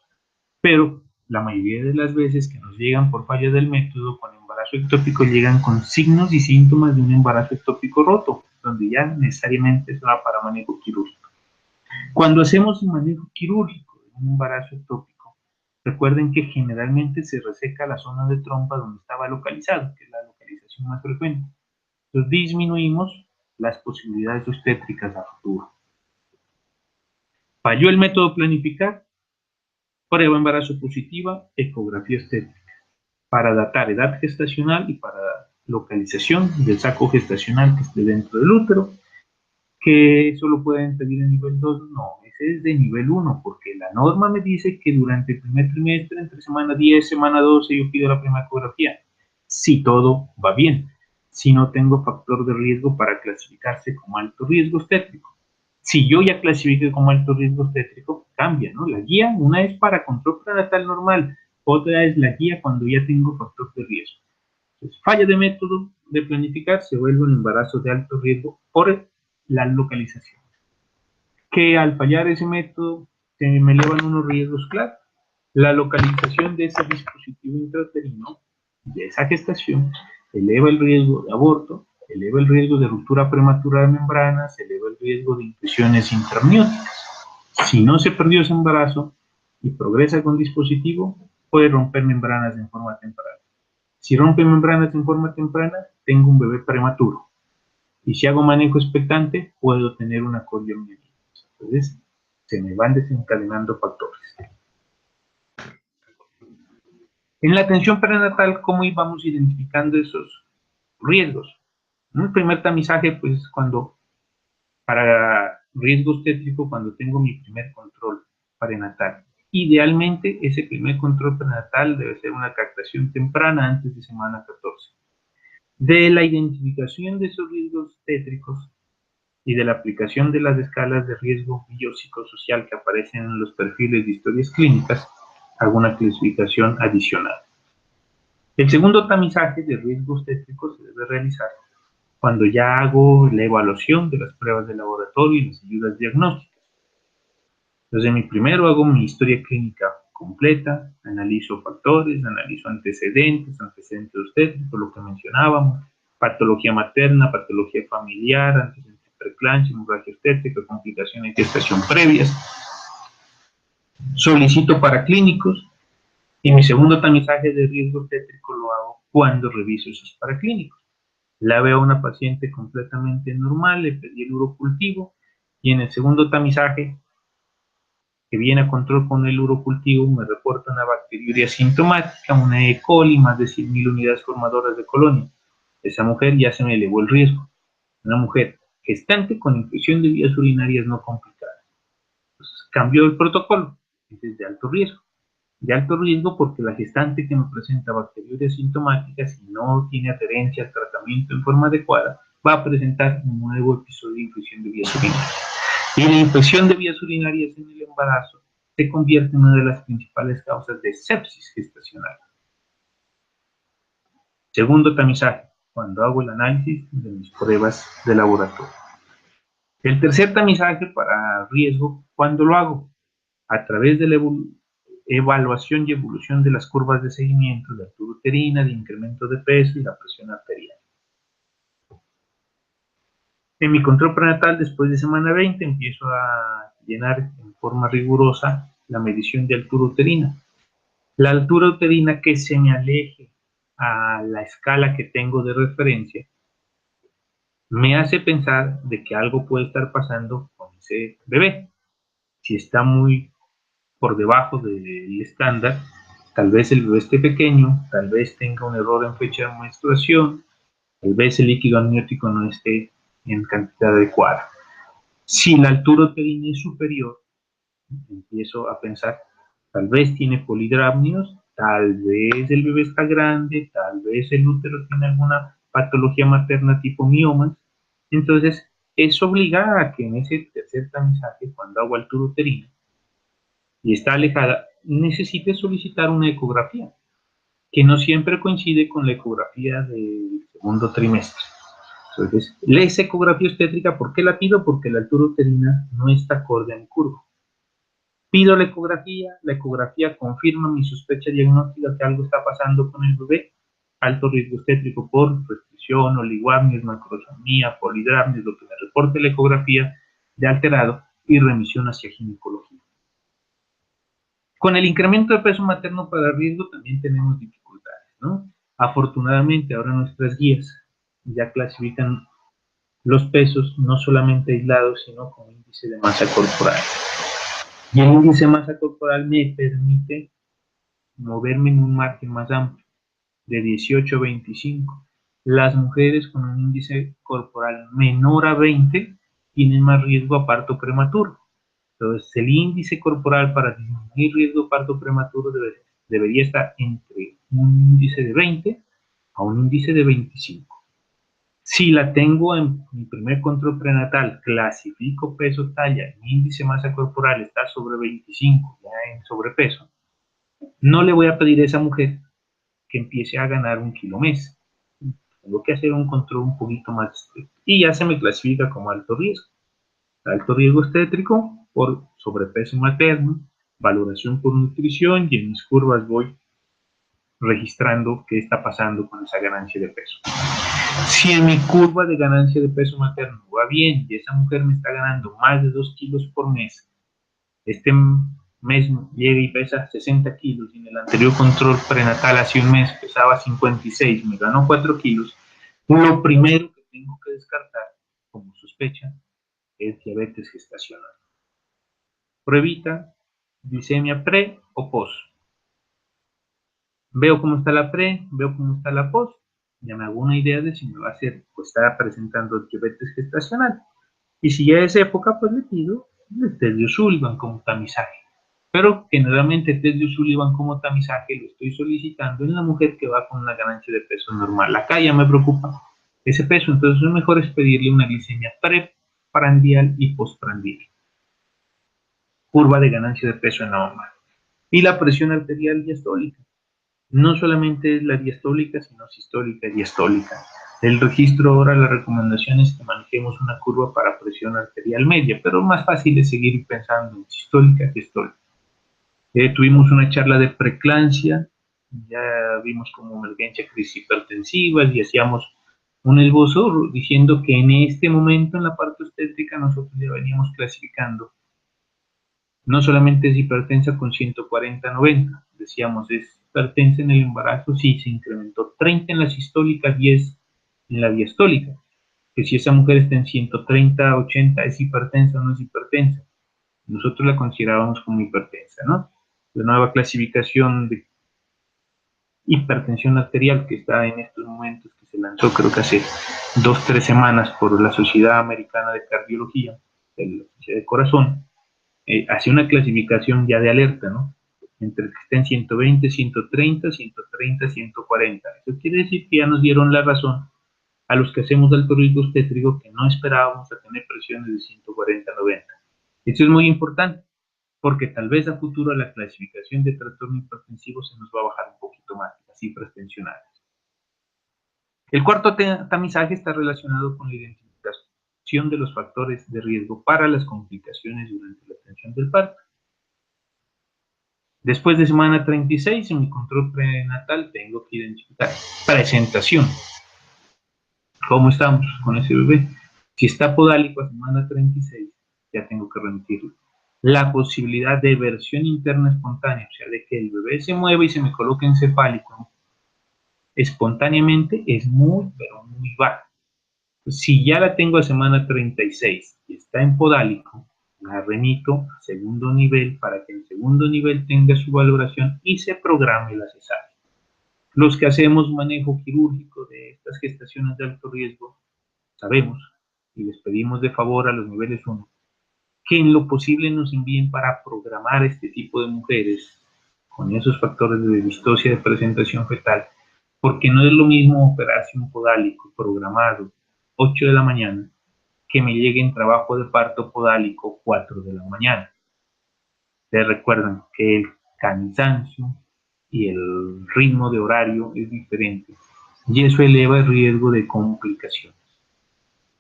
S2: Pero la mayoría de las veces que nos llegan por falla del método con embarazo ectópico llegan con signos y síntomas de un embarazo ectópico roto, donde ya necesariamente se va para manejo quirúrgico. Cuando hacemos un manejo quirúrgico de un embarazo ectópico, recuerden que generalmente se reseca la zona de trompa donde estaba localizado, que es la localización más frecuente. Entonces disminuimos las posibilidades obstétricas a futuro. Falló el método planificar, prueba embarazo positiva, ecografía obstétrica, para datar edad gestacional y para localización del saco gestacional que esté dentro del útero. ¿Que eso lo pueden pedir en nivel 2? No, ese es de nivel 1, porque la norma me dice que durante el primer trimestre, entre semana 10, semana 12, yo pido la primera ecografía. Si todo va bien, si no tengo factor de riesgo para clasificarse como alto riesgo obstétrico. Si yo ya clasifique como alto riesgo obstétrico, cambia, ¿no? La guía, una es para control prenatal normal, otra es la guía cuando ya tengo factor de riesgo. Entonces, falla de método de planificar, se vuelve un embarazo de alto riesgo por la localización. Que al fallar ese método se me elevan unos riesgos, claro. La localización de ese dispositivo intrauterino, de esa gestación, eleva el riesgo de aborto, eleva el riesgo de ruptura prematura de membranas, eleva el riesgo de infecciones intramnióticas. Si no se perdió ese embarazo y progresa con dispositivo, puede romper membranas en forma temprana. Si rompe membranas en forma temprana, tengo un bebé prematuro. Y si hago manejo expectante, puedo tener una coriomielitis. Entonces, se me van desencadenando factores. En la atención prenatal, ¿cómo íbamos identificando esos riesgos? El primer tamizaje, pues, para riesgo obstétrico, cuando tengo mi primer control prenatal. Idealmente, ese primer control prenatal debe ser una captación temprana antes de semana 14. De la identificación de esos riesgos obstétricos, y de la aplicación de las escalas de riesgo biopsicosocial que aparecen en los perfiles de historias clínicas, hago una clasificación adicional. El segundo tamizaje de riesgo obstétrico se debe realizar cuando ya hago la evaluación de las pruebas de laboratorio y las ayudas diagnósticas. Entonces, en mi primero hago mi historia clínica completa, analizo factores, analizo antecedentes obstétricos, lo que mencionábamos, patología materna, patología familiar, antecedentes preeclampsia, hemorragia obstétrica, complicaciones de gestación previas. Solicito paraclínicos y mi segundo tamizaje de riesgo obstétrico lo hago cuando reviso esos paraclínicos. La veo a una paciente completamente normal, le pedí el urocultivo y en el segundo tamizaje que viene a control con el urocultivo me reporta una bacteriuria sintomática, una E. coli, más de 100.000 unidades formadoras de colonia. Esa mujer ya se me elevó el riesgo. Una mujer gestante con infección de vías urinarias no complicadas. Entonces cambió el protocolo, es de alto riesgo. De alto riesgo porque la gestante que me presenta bacteriurias sintomáticas y no tiene adherencia al tratamiento en forma adecuada, va a presentar un nuevo episodio de infección de vías urinarias. Y la infección de vías urinarias en el embarazo se convierte en una de las principales causas de sepsis gestacional. Segundo tamizaje, cuando hago el análisis de mis pruebas de laboratorio. El tercer tamizaje para riesgo, ¿cuándo lo hago? A través de la evaluación y evolución de las curvas de seguimiento de altura uterina, de incremento de peso y la presión arterial. En mi control prenatal, después de semana 20, empiezo a llenar en forma rigurosa la medición de altura uterina. La altura uterina que se me aleje a la escala que tengo de referencia me hace pensar de que algo puede estar pasando con ese bebé. Si está muy por debajo del estándar, tal vez el bebé esté pequeño, tal vez tenga un error en fecha de menstruación, tal vez el líquido amniótico no esté en cantidad adecuada. Si la altura uterina es superior, empiezo a pensar, tal vez tiene polidramnios, tal vez el bebé está grande, tal vez el útero tiene alguna patología materna tipo miomas. Entonces, eso obliga a que en ese tercer tamizaje, cuando hago altura uterina y está alejada, necesite solicitar una ecografía, que no siempre coincide con la ecografía del segundo trimestre. Entonces, la ecografía obstétrica, ¿por qué la pido? Porque la altura uterina no está acorde a mi curva. Pido la ecografía confirma mi sospecha diagnóstica que algo está pasando con el bebé, alto riesgo obstétrico por restricción, oliguamnios, macrosomía, polidramnios, lo que me reporte la ecografía de alterado y remisión hacia ginecología. Con el incremento de peso materno para riesgo también tenemos dificultades, ¿no? Afortunadamente ahora nuestras guías ya clasifican los pesos no solamente aislados, sino con índice de masa corporal. Y el índice de masa corporal me permite moverme en un margen más amplio, de 18 a 25. Las mujeres con un índice corporal menor a 20 tienen más riesgo a parto prematuro. Entonces, el índice corporal para disminuir riesgo de parto prematuro debería estar entre un índice de 20 a un índice de 25. Si la tengo en mi primer control prenatal, clasifico peso, talla, mi índice masa corporal está sobre 25, ya en sobrepeso, no le voy a pedir a esa mujer que empiece a ganar 1 kilo mes. Tengo que hacer un control un poquito más estricto. Y ya se me clasifica como alto riesgo. Alto riesgo obstétrico por sobrepeso materno, valoración por nutrición y en mis curvas voy registrando qué está pasando con esa ganancia de peso. Si en mi curva de ganancia de peso materno va bien y esa mujer me está ganando más de 2 kilos por mes, este mes llega y pesa 60 kilos y en el anterior control prenatal hace un mes pesaba 56, me ganó 4 kilos, lo primero que tengo que descartar como sospecha es diabetes gestacional. Pruebita, glicemia pre o post. Veo cómo está la pre, veo cómo está la post, ya me hago una idea de si me va a hacer o está presentando diabetes gestacional. Y si ya es época, pues le pido el test de O'Sullivan como tamizaje. Pero generalmente el test de O'Sullivan como tamizaje lo estoy solicitando en la mujer que va con una ganancia de peso normal. Acá ya me preocupa ese peso, entonces lo mejor es pedirle una glicemia pre prandial y postprandial. Curva de ganancia de peso en la mamá. Y la presión arterial diastólica. No solamente es la diastólica, sino sistólica y diastólica. El registro ahora, la recomendación es que manejemos una curva para presión arterial media, pero más fácil es seguir pensando en sistólica que diastólica. Tuvimos una charla de preeclampsia, ya vimos como emergencia crisis hipertensivas y hacíamos un esbozo diciendo que en este momento en la parte obstétrica nosotros ya veníamos clasificando. No solamente es hipertensa con 140-90, decíamos es hipertensa en el embarazo, sí, se incrementó 30 en la sistólica, 10 en la diastólica, que si esa mujer está en 130-80, ¿es hipertensa o no es hipertensa? Nosotros la considerábamos como hipertensa, ¿no? La nueva clasificación de hipertensión arterial que está en estos momentos, que se lanzó creo que hace 2-3 semanas por la Sociedad Americana de Cardiología, de la Sociedad de Corazón, hace una clasificación ya de alerta, ¿no? Entre el que está en 120, 130, 130, 140. Eso quiere decir que ya nos dieron la razón a los que hacemos alto riesgo obstétrico que no esperábamos a tener presiones de 140-90. Esto es muy importante porque tal vez a futuro la clasificación de trastorno hipertensivo se nos va a bajar un poquito más, las cifras tensionales. El cuarto tamizaje está relacionado con la identificación de los factores de riesgo para las complicaciones durante la atención del parto. Después de semana 36, en mi control prenatal tengo que identificar presentación. ¿Cómo estamos con ese bebé? Si está podálico a semana 36, ya tengo que remitirlo. La posibilidad de versión interna espontánea, o sea, de que el bebé se mueva y se me coloque encefálico espontáneamente, es muy, pero muy baja. Si ya la tengo a semana 36 y está en podálico, la remito a segundo nivel para que el segundo nivel tenga su valoración y se programe la cesárea. Los que hacemos manejo quirúrgico de estas gestaciones de alto riesgo, sabemos y les pedimos de favor a los niveles 1 que en lo posible nos envíen para programar este tipo de mujeres con esos factores de distosia de presentación fetal, porque no es lo mismo operarse un podálico programado 8 de la mañana que me llegue en trabajo de parto podálico 4 de la mañana. Ustedes recuerdan que el cansancio y el ritmo de horario es diferente y eso eleva el riesgo de complicaciones.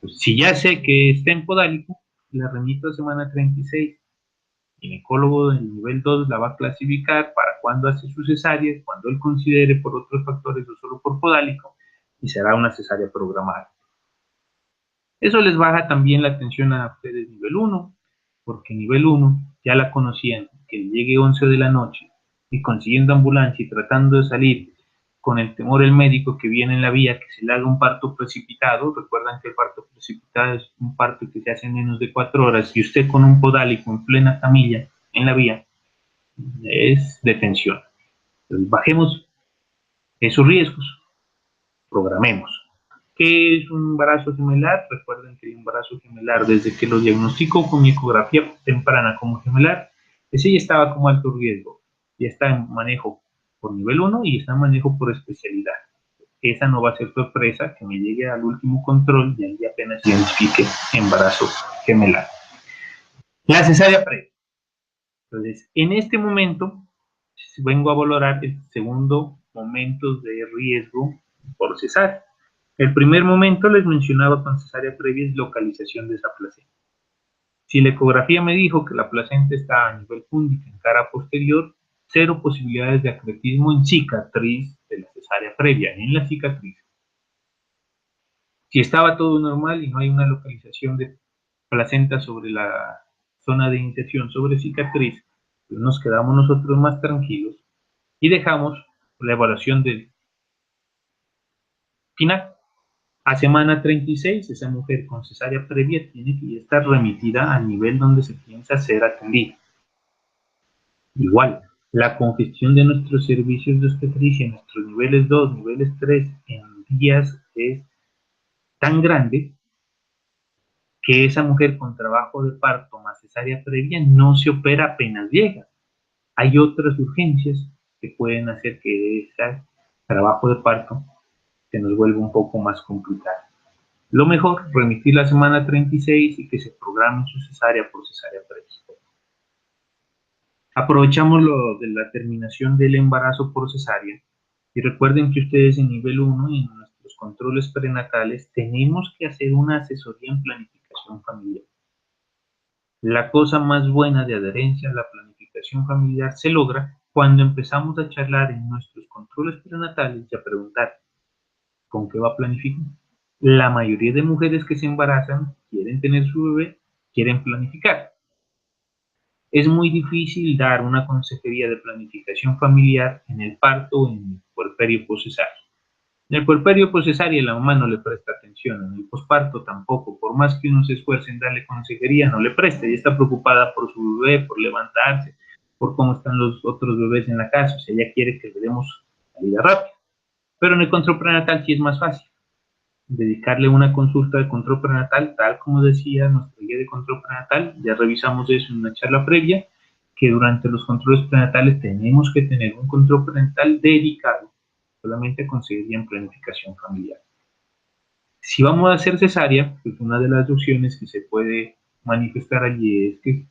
S2: Pues, si ya sé que está en podálico, la remito a semana 36. El ginecólogo del nivel 2 la va a clasificar para cuándo hace su cesárea, cuando él considere por otros factores o solo por podálico, y será una cesárea programada. Eso les baja también la atención a ustedes nivel 1, porque nivel 1 ya la conocían, que llegue 11 de la noche y consiguiendo ambulancia y tratando de salir con el temor del médico que viene en la vía que se le haga un parto precipitado. Recuerdan que el parto precipitado es un parto que se hace en menos de 4 horas y usted con un podálico en plena camilla en la vía es de tensión. Entonces, bajemos esos riesgos, programemos. ¿Qué es un embarazo gemelar? Recuerden que el embarazo gemelar, desde que lo diagnosticó con mi ecografía temprana como gemelar, ese ya estaba como alto riesgo. Ya está en manejo por nivel 1 y está en manejo por especialidad. Esa no va a ser sorpresa que me llegue al último control y ahí apenas identifique embarazo gemelar. La cesárea previa. Entonces, en este momento vengo a valorar el segundo momento de riesgo por cesárea. El primer momento les mencionaba con cesárea previa es localización de esa placenta. Si la ecografía me dijo que la placenta está a nivel púndice en cara posterior, cero posibilidades de acretismo en cicatriz de la cesárea previa, en la cicatriz. Si estaba todo normal y no hay una localización de placenta sobre la zona de inserción sobre cicatriz, pues nos quedamos nosotros más tranquilos y dejamos la evaluación del final. A semana 36, esa mujer con cesárea previa tiene que estar remitida al nivel donde se piensa ser atendida. Igual, la congestión de nuestros servicios de obstetricia, nuestros niveles 2, niveles 3, en días es tan grande que esa mujer con trabajo de parto más cesárea previa no se opera apenas llega. Hay otras urgencias que pueden hacer que ese trabajo de parto se nos vuelva un poco más complicado. Lo mejor, remitir la semana 36 y que se programe su cesárea por cesárea previa. Aprovechamos lo de la terminación del embarazo por cesárea y recuerden que ustedes en nivel 1 y en nuestros controles prenatales tenemos que hacer una asesoría en planificación familiar. La cosa más buena de adherencia a la planificación familiar se logra cuando empezamos a charlar en nuestros controles prenatales y a preguntar ¿con qué va a planificar? La mayoría de mujeres que se embarazan quieren tener su bebé, quieren planificar. Es muy difícil dar una consejería de planificación familiar en el parto o en el puerperio poscesario. En el puerperio poscesario la mamá no le presta atención, en el posparto tampoco, por más que uno se esfuerce en darle consejería, no le presta, y está preocupada por su bebé, por levantarse, por cómo están los otros bebés en la casa, o sea, ella quiere que le demos salida rápida. Pero en el control prenatal sí es más fácil dedicarle una consulta de control prenatal, tal como decía nuestra guía de control prenatal, ya revisamos eso en una charla previa, que durante los controles prenatales tenemos que tener un control prenatal dedicado solamente a conseguir en planificación familiar. Si vamos a hacer cesárea, pues una de las opciones que se puede manifestar allí es que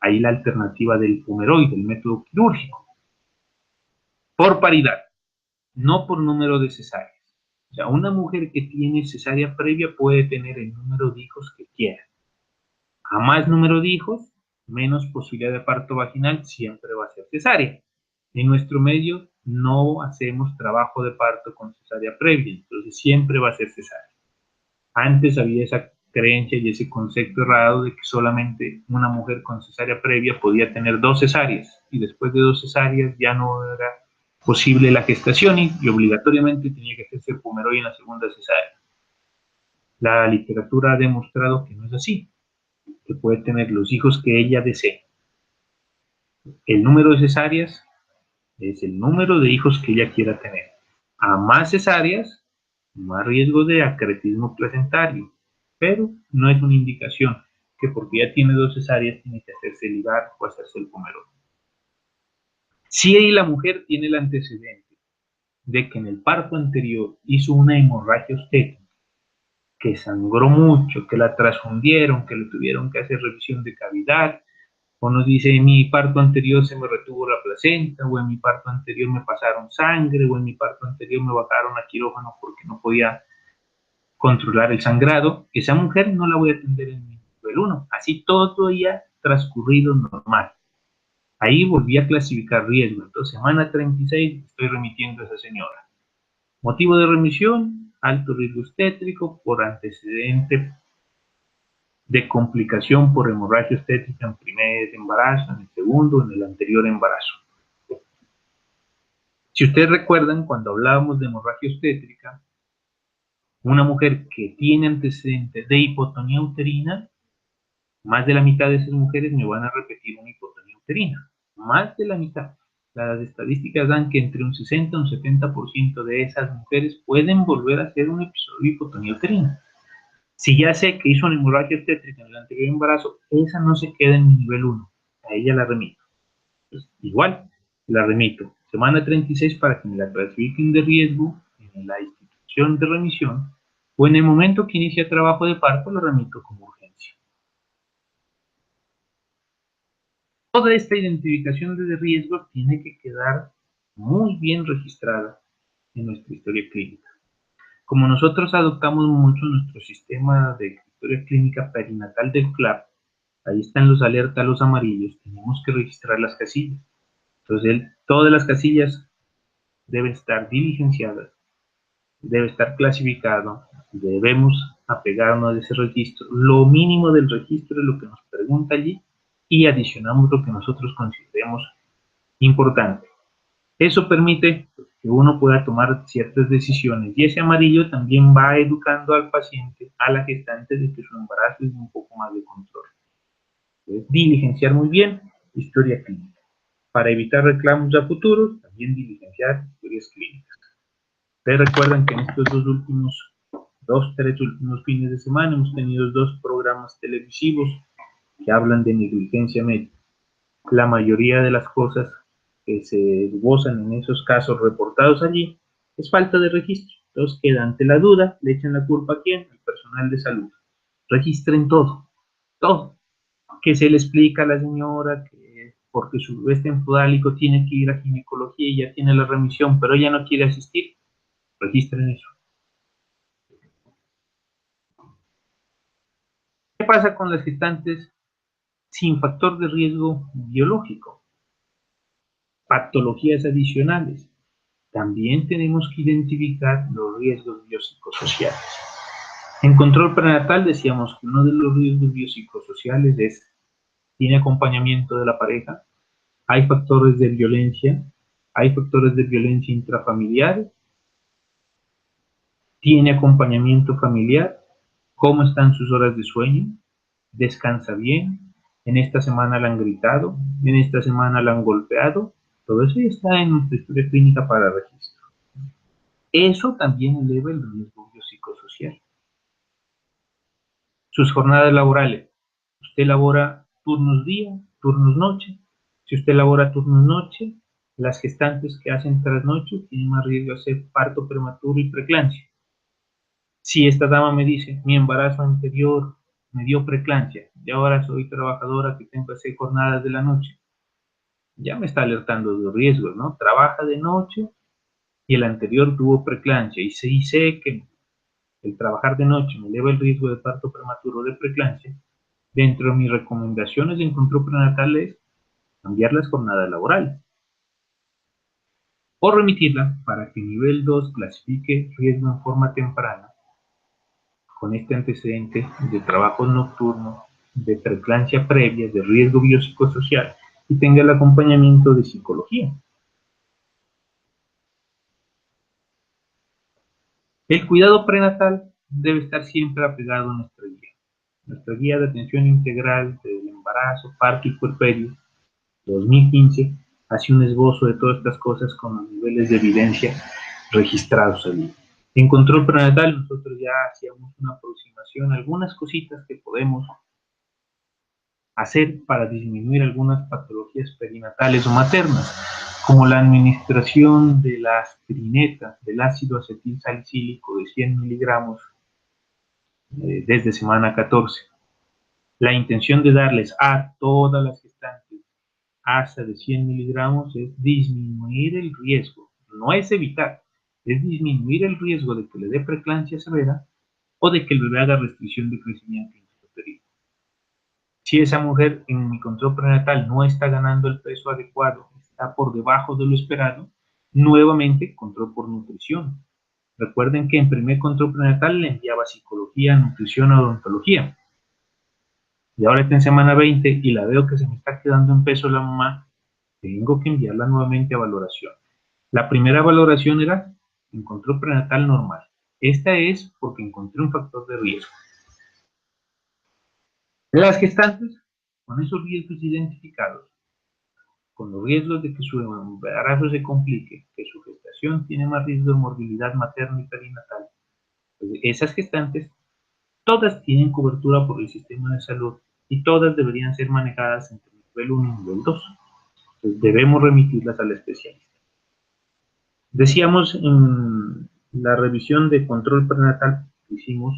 S2: hay la alternativa del fumeroide, del método quirúrgico, por paridad, no por número de cesáreas. O sea, una mujer que tiene cesárea previa puede tener el número de hijos que quiera. A más número de hijos, menos posibilidad de parto vaginal, siempre va a ser cesárea. En nuestro medio no hacemos trabajo de parto con cesárea previa, entonces siempre va a ser cesárea. Antes había esa creencia y ese concepto errado de que solamente una mujer con cesárea previa podía tener 2 cesáreas y después de 2 cesáreas ya no era posible la gestación y obligatoriamente tenía que hacerse el pumeroide en la segunda cesárea. La literatura ha demostrado que no es así, que puede tener los hijos que ella desee. El número de cesáreas es el número de hijos que ella quiera tener. A más cesáreas, más riesgo de acretismo placentario, pero no es una indicación que porque ya tiene 2 cesáreas tiene que hacerse el ligar o hacerse el pumeroide. Si la mujer tiene el antecedente de que en el parto anterior hizo una hemorragia obstétrica, que sangró mucho, que la transfundieron, que le tuvieron que hacer revisión de cavidad, o nos dice en mi parto anterior se me retuvo la placenta, o en mi parto anterior me pasaron sangre, o en mi parto anterior me bajaron a quirófano porque no podía controlar el sangrado, esa mujer no la voy a atender en mi nivel 1, así todo día transcurrido normal. Ahí volví a clasificar riesgo, entonces semana 36 estoy remitiendo a esa señora. Motivo de remisión, alto riesgo obstétrico por antecedente de complicación por hemorragia obstétrica en primer embarazo, en el segundo, en el anterior embarazo. Si ustedes recuerdan, cuando hablábamos de hemorragia obstétrica, una mujer que tiene antecedentes de hipotonía uterina, más de la mitad de esas mujeres me van a repetir una hipotonía uterina. Más de la mitad. Las estadísticas dan que entre un 60 y un 70% de esas mujeres pueden volver a hacer un episodio de hipotonía uterina. Si ya sé que hizo una hemorragia obstétrica en el anterior embarazo, esa no se queda en mi nivel 1. A ella la remito. Pues, igual, la remito. Semana 36 para que me la clasifiquen de riesgo en la institución de remisión o en el momento que inicia trabajo de parto lo remito como urgencia. Toda esta identificación de riesgo tiene que quedar muy bien registrada en nuestra historia clínica. Como nosotros adoptamos mucho nuestro sistema de historia clínica perinatal del CLAP, ahí están los alertas, los amarillos, tenemos que registrar las casillas. Entonces, todas las casillas deben estar diligenciadas, debe estar clasificado, debemos apegarnos a ese registro. Lo mínimo del registro es lo que nos pregunta allí y adicionamos lo que nosotros consideremos importante. Eso permite que uno pueda tomar ciertas decisiones y ese amarillo también va educando al paciente, a la gestante, de que su embarazo es un poco más de control. Entonces, diligenciar muy bien historia clínica. Para evitar reclamos a futuros, también diligenciar historias clínicas. Ustedes recuerdan que en estos tres últimos fines de semana hemos tenido 2 programas televisivos que hablan de negligencia médica. La mayoría de las cosas que se esbozan en esos casos reportados allí es falta de registro. Entonces queda ante la duda, le echan la culpa a quién, al personal de salud. Registren todo, todo. Que se le explica a la señora que porque su bebé está enfodálico tiene que ir a ginecología y ya tiene la remisión, pero ella no quiere asistir. Registren eso. ¿Qué pasa con las gestantes sin factor de riesgo biológico? Patologías adicionales. También tenemos que identificar los riesgos biopsicosociales. En control prenatal decíamos que uno de los riesgos biopsicosociales es, tiene acompañamiento de la pareja, hay factores de violencia intrafamiliar, tiene acompañamiento familiar, cómo están sus horas de sueño, descansa bien, en esta semana la han gritado, en esta semana la han golpeado, todo eso ya está en nuestra historia clínica para registro. Eso también eleva el riesgo biopsicosocial. Sus jornadas laborales. Usted labora turnos día, turnos noche. Si usted labora turnos noche, las gestantes que hacen trasnocho tienen más riesgo de hacer parto prematuro y preeclampsia. Si esta dama me dice, mi embarazo anterior me dio preeclampsia y ahora soy trabajadora que tengo que hacer jornadas de la noche, ya me está alertando de riesgos, ¿no? Trabaja de noche y el anterior tuvo preeclampsia y si sé que el trabajar de noche me eleva el riesgo de parto prematuro o de preeclampsia, dentro de mis recomendaciones de control prenatal es cambiar las jornadas laborales o remitirla para que nivel 2 clasifique riesgo en forma temprana con este antecedente de trabajo nocturno, de preeclampsia previa, de riesgo biopsicosocial y tenga el acompañamiento de psicología. El cuidado prenatal debe estar siempre apegado a nuestra guía. Nuestra guía de atención integral del embarazo, parto y puerperio 2015 hace un esbozo de todas estas cosas con los niveles de evidencia registrados allí. En control prenatal nosotros ya hacíamos una aproximación, algunas cositas que podemos hacer para disminuir algunas patologías perinatales o maternas, como la administración de la aspirineta, del ácido acetil salicílico de 100 miligramos desde semana 14. La intención de darles a todas las gestantes hasta de 100 miligramos es disminuir el riesgo, no es evitar, es disminuir el riesgo de que le dé preeclampsia severa o de que el bebé haga restricción de crecimiento intrauterino. Si esa mujer en mi control prenatal no está ganando el peso adecuado, está por debajo de lo esperado, nuevamente control por nutrición. Recuerden que en primer control prenatal le enviaba psicología, nutrición, odontología. Y ahora está en semana 20 y la veo que se me está quedando en peso la mamá, tengo que enviarla nuevamente a valoración. La primera valoración era en control prenatal normal. Esta es porque encontré un factor de riesgo. Las gestantes, con esos riesgos identificados, con los riesgos de que su embarazo se complique, que su gestación tiene más riesgo de morbilidad materna y perinatal, pues esas gestantes, todas tienen cobertura por el sistema de salud y todas deberían ser manejadas entre nivel 1 y nivel 2. Entonces debemos remitirlas al especialista. Decíamos en la revisión de control prenatal que hicimos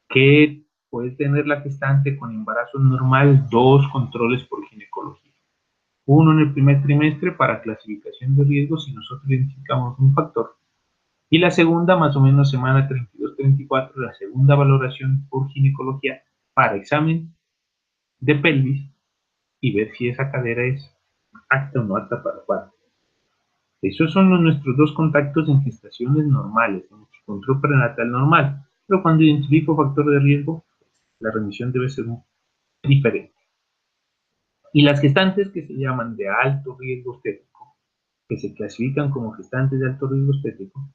S2: que puede tener la gestante con embarazo normal 2 controles por ginecología. Uno en el primer trimestre para clasificación de riesgos si nosotros identificamos un factor. Y la segunda, más o menos semana 32-34, la segunda valoración por ginecología para examen de pelvis y ver si esa cadera es apta o no apta para parto. Esos son nuestros 2 contactos en gestaciones normales, en control prenatal normal. Pero cuando identifico factor de riesgo, la remisión debe ser diferente. Y las gestantes que se llaman de alto riesgo obstétrico, que se clasifican como gestantes de alto riesgo obstétrico,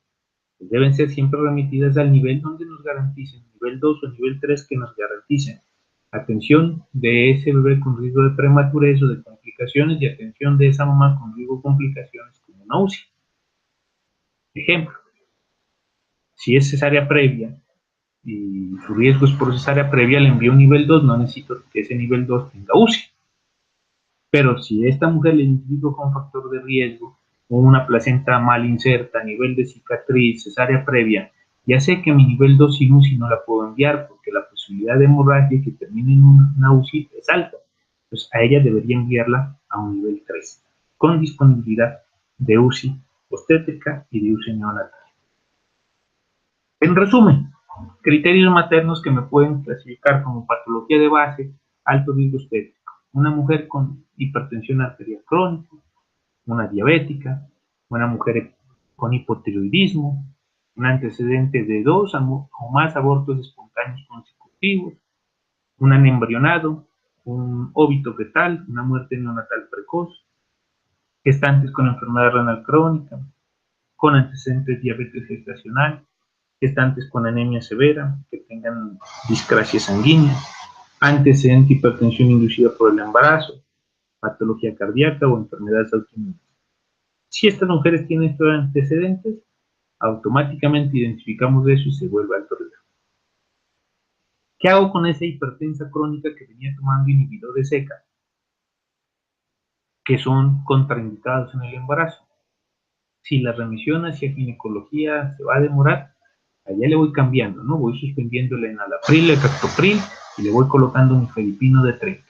S2: pues deben ser siempre remitidas al nivel donde nos garanticen, nivel 2 o nivel 3 que nos garanticen atención de ese bebé con riesgo de prematurez o de complicaciones y atención de esa mamá con riesgo de complicaciones como una UCI. Ejemplo, si es cesárea previa y su riesgo es por cesárea previa, le envío un nivel 2, no necesito que ese nivel 2 tenga UCI. Pero si esta mujer le identifico con factor de riesgo una placenta mal inserta, nivel de cicatriz, cesárea previa, ya sé que mi nivel 2 sin UCI no la puedo enviar porque la posibilidad de hemorragia que termine en una UCI es alta. Entonces a ella debería enviarla a un nivel 3, con disponibilidad de UCI obstétrica y de UCI neonatal. En resumen, criterios maternos que me pueden clasificar como patología de base, alto riesgo obstétrico. Una mujer con hipertensión arterial crónica, una diabética, una mujer con hipotiroidismo, un antecedente de 2 o más abortos espontáneos consecutivos, un anembrionado, un óbito fetal, una muerte neonatal precoz, gestantes con enfermedad renal crónica, con antecedentes de diabetes gestacional, gestantes con anemia severa, que tengan discrasia sanguínea, antecedente de hipertensión inducida por el embarazo, patología cardíaca o enfermedades autoinmunes. Si estas mujeres tienen estos antecedentes, automáticamente identificamos eso y se vuelve alto riesgo. ¿Qué hago con esa hipertensa crónica que venía tomando inhibidores ECA, que son contraindicados en el embarazo? Si la remisión hacia ginecología se va a demorar, allá le voy cambiando, ¿no? Voy suspendiendo el enalapril, el captopril y le voy colocando nifedipino de 30.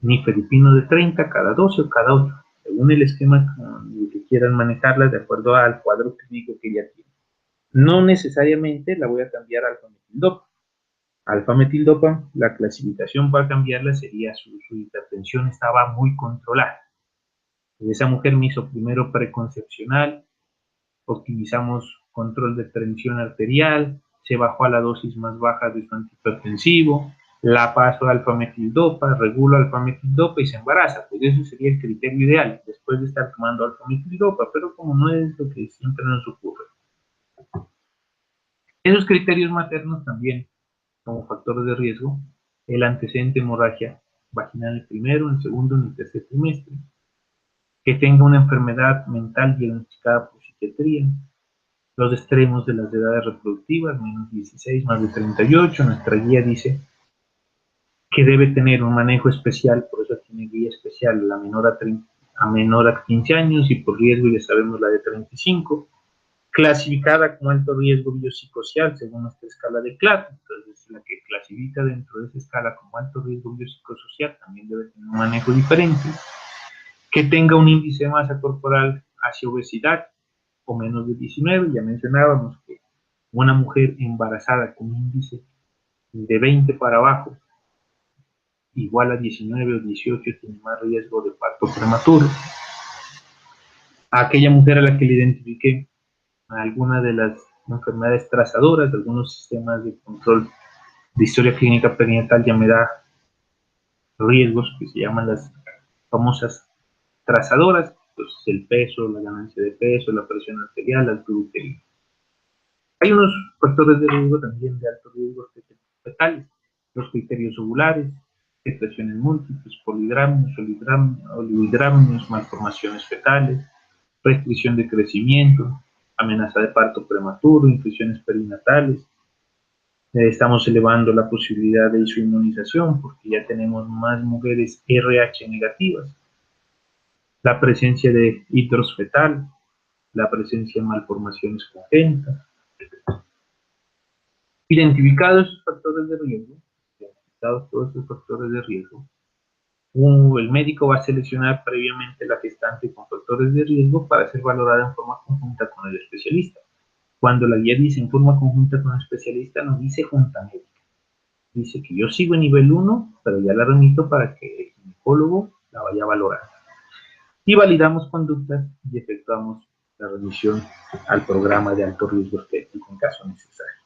S2: Nifedipino de 30 cada 12 o cada 8, según el esquema con el que quieran manejarla, de acuerdo al cuadro clínico que ya tiene. No necesariamente la voy a cambiar a alfa-metildopa. Alfa-metildopa, la clasificación para cambiarla sería su hipertensión estaba muy controlada. Esa mujer me hizo primero preconcepcional, optimizamos control de tensión arterial, se bajó a la dosis más baja de su antihipertensivo, la paso a alfa-metildopa, regulo alfa-metildopa y se embaraza. Pues eso sería el criterio ideal, después de estar tomando alfa-metildopa, pero como no es lo que siempre nos ocurre. Esos criterios maternos también, como factores de riesgo, el antecedente de hemorragia vaginal en el primero, en el segundo, en el tercer trimestre, que tenga una enfermedad mental diagnosticada por psiquiatría, los extremos de las edades reproductivas, menos 16, más de 38. Nuestra guía dice que debe tener un manejo especial, por eso tiene guía especial, la menor a 15 años y por riesgo ya sabemos la de 35, clasificada como alto riesgo biopsicosocial según nuestra escala de CLAT. Entonces la que clasifica dentro de esa escala como alto riesgo biopsicosocial también debe tener un manejo diferente, que tenga un índice de masa corporal hacia obesidad o menos de 19, ya mencionábamos que una mujer embarazada con un índice de 20 para abajo, igual a 19 o 18, tiene más riesgo de parto prematuro. A aquella mujer a la que le identifique alguna de las enfermedades trazadoras, de algunos sistemas de control de historia clínica perinatal, ya me da riesgos que se llaman las famosas trazadoras, pues el peso, la ganancia de peso, la presión arterial, la altura uterina. Hay unos factores de riesgo también de alto riesgo fetales, los criterios ovulares, gestaciones múltiples, polidrámenos, oligohidrámenos, malformaciones fetales, restricción de crecimiento, amenaza de parto prematuro, infecciones perinatales. Estamos elevando la posibilidad de su inmunización porque ya tenemos más mujeres RH negativas. La presencia de hidros fetal, la presencia de malformaciones congénitas. Identificados esos factores de riesgo, identificados todos esos factores de riesgo, el médico va a seleccionar previamente la gestante con factores de riesgo para ser valorada en forma conjunta con el especialista. Cuando la guía dice en forma conjunta con el especialista, no dice junta médica. Dice que yo sigo en nivel 1, pero ya la remito para que el ginecólogo la vaya a valorar. Y validamos conductas y efectuamos la remisión al programa de alto riesgo obstétrico en caso necesario.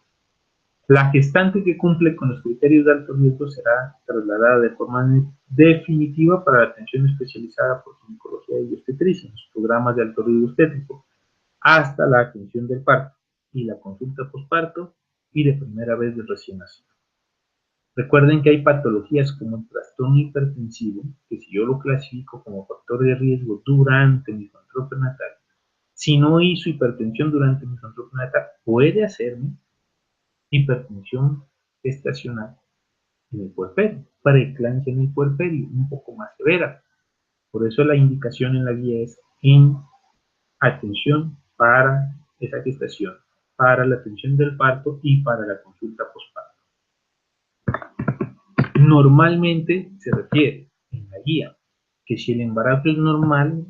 S2: La gestante que cumple con los criterios de alto riesgo será trasladada de forma definitiva para la atención especializada por ginecología y obstetricia en los programas de alto riesgo obstétrico, hasta la atención del parto y la consulta posparto y de primera vez del recién nacido. Recuerden que hay patologías como el trastorno hipertensivo, que si yo lo clasifico como factor de riesgo durante mi control prenatal, si no hizo hipertensión durante mi control prenatal, puede hacerme hipertensión gestacional en el puerperio, preeclampsia en el puerperio, un poco más severa. Por eso la indicación en la guía es en atención para esa gestación, para la atención del parto y para la consulta postparto. Normalmente se refiere en la guía que si el embarazo es normal,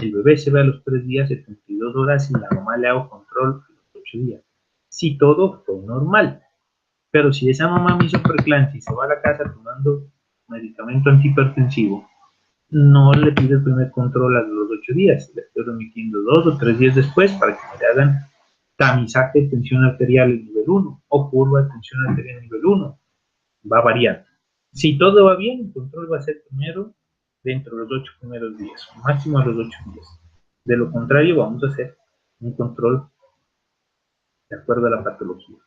S2: el bebé se ve a los 3 días, 72 horas y la mamá le hago control a los 8 días. Si todo fue normal. Pero si esa mamá me hizo preeclampsia y se va a la casa tomando medicamento antihipertensivo, no le pido el primer control a los 8 días, le estoy remitiendo 2 o 3 días después para que me le hagan tamizaje de tensión arterial en nivel 1 o curva de tensión arterial en nivel 1. Va a variar. Si todo va bien, el control va a ser primero dentro de los 8 primeros días, máximo a los 8 días. De lo contrario, vamos a hacer un control de acuerdo a la patología.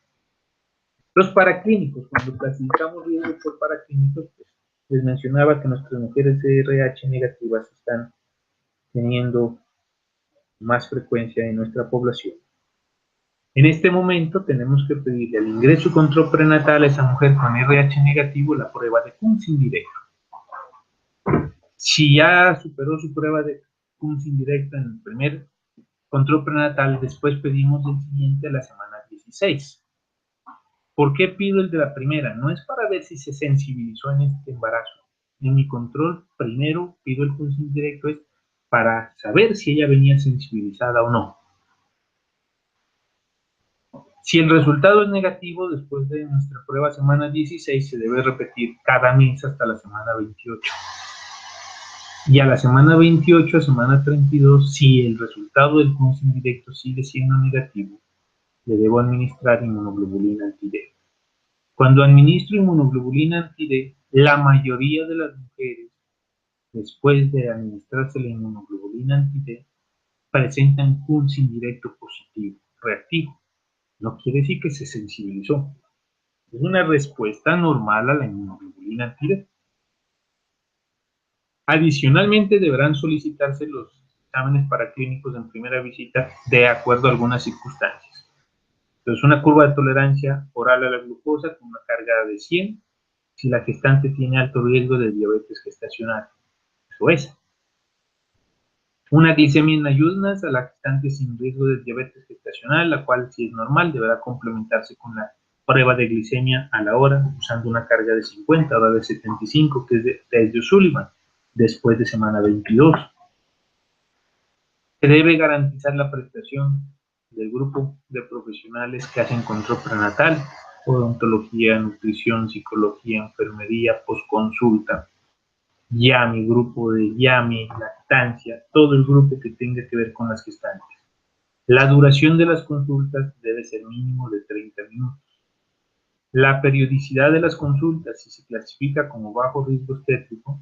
S2: Los paraclínicos, cuando clasificamos riesgos por paraclínicos, pues, les mencionaba que nuestras mujeres de RH negativas están teniendo más frecuencia en nuestra población. En este momento tenemos que pedirle al ingreso y control prenatal a esa mujer con RH negativo la prueba de Kunz indirecto. Si ya superó su prueba de Kunz indirecta en el primer control prenatal, después pedimos el siguiente a la semana 16. ¿Por qué pido el de la primera? No es para ver si se sensibilizó en este embarazo. En mi control, primero pido el Kunz indirecto, es para saber si ella venía sensibilizada o no. Si el resultado es negativo, después de nuestra prueba semana 16, se debe repetir cada mes hasta la semana 28. Y a la semana 28, a semana 32, si el resultado del Kunz indirecto sigue siendo negativo, le debo administrar inmunoglobulina anti-D. Cuando administro inmunoglobulina anti-D, la mayoría de las mujeres, después de administrarse la inmunoglobulina anti-D, presentan Kunz indirecto positivo, reactivo. No quiere decir que se sensibilizó. Es una respuesta normal a la inmunoglobulina anti-D. Adicionalmente, deberán solicitarse los exámenes paraclínicos en primera visita de acuerdo a algunas circunstancias. Entonces, una curva de tolerancia oral a la glucosa con una carga de 100 si la gestante tiene alto riesgo de diabetes gestacional. Eso es. Una glicemia en ayunas a la gestante sin riesgo de diabetes gestacional, la cual, si es normal, deberá complementarse con la prueba de glicemia a la hora, usando una carga de 50, ahora de 75, que es de test de O'Sullivan, después de semana 22. Se debe garantizar la prestación del grupo de profesionales que hacen control prenatal, odontología, nutrición, psicología, enfermería, posconsulta, YAMI, grupo de YAMI, lactancia, todo el grupo que tenga que ver con las gestantes. La duración de las consultas debe ser mínimo de 30 minutos. La periodicidad de las consultas, si se clasifica como bajo riesgo obstétrico,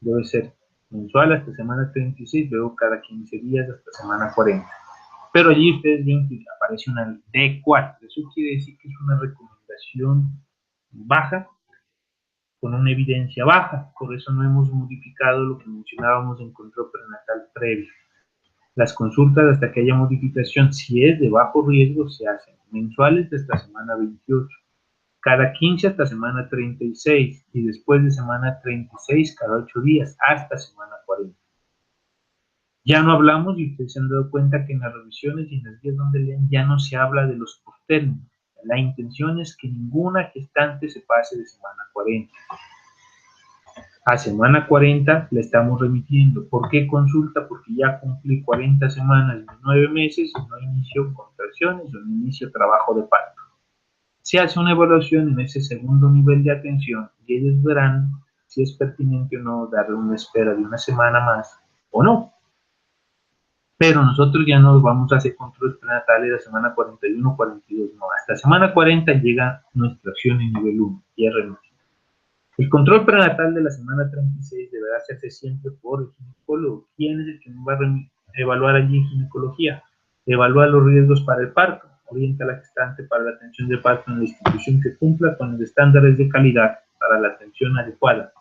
S2: debe ser mensual hasta semana 36, luego cada 15 días hasta semana 40. Pero allí ustedes ven que aparece una D4, eso quiere decir que es una recomendación baja, con una evidencia baja, por eso no hemos modificado lo que mencionábamos en control prenatal previo. Las consultas hasta que haya modificación, si es de bajo riesgo, se hacen mensuales hasta semana 28, cada 15 hasta semana 36 y después de semana 36 cada 8 días hasta semana 40. Ya no hablamos, y ustedes se han dado cuenta que en las revisiones y en las guías donde leen ya no se habla de los postérminos. La intención es que ninguna gestante se pase de semana 40. A semana 40 le estamos remitiendo. ¿Por qué consulta? Porque ya cumplí 40 semanas y 9 meses y no inicio contracciones o no inicio trabajo de parto. Se hace una evaluación en ese segundo nivel de atención y ellos verán si es pertinente o no darle una espera de una semana más o no. Pero nosotros ya no vamos a hacer controles prenatales de la semana 41 42, no, hasta semana 40 llega nuestra acción en nivel 1 y es remisión. El control prenatal de la semana 36 deberá hacerse siempre por el ginecólogo. ¿Quién es el que nos va a evaluar allí en ginecología? Evalúa los riesgos para el parto, orienta a la gestante para la atención de parto en la institución que cumpla con los estándares de calidad para la atención adecuada,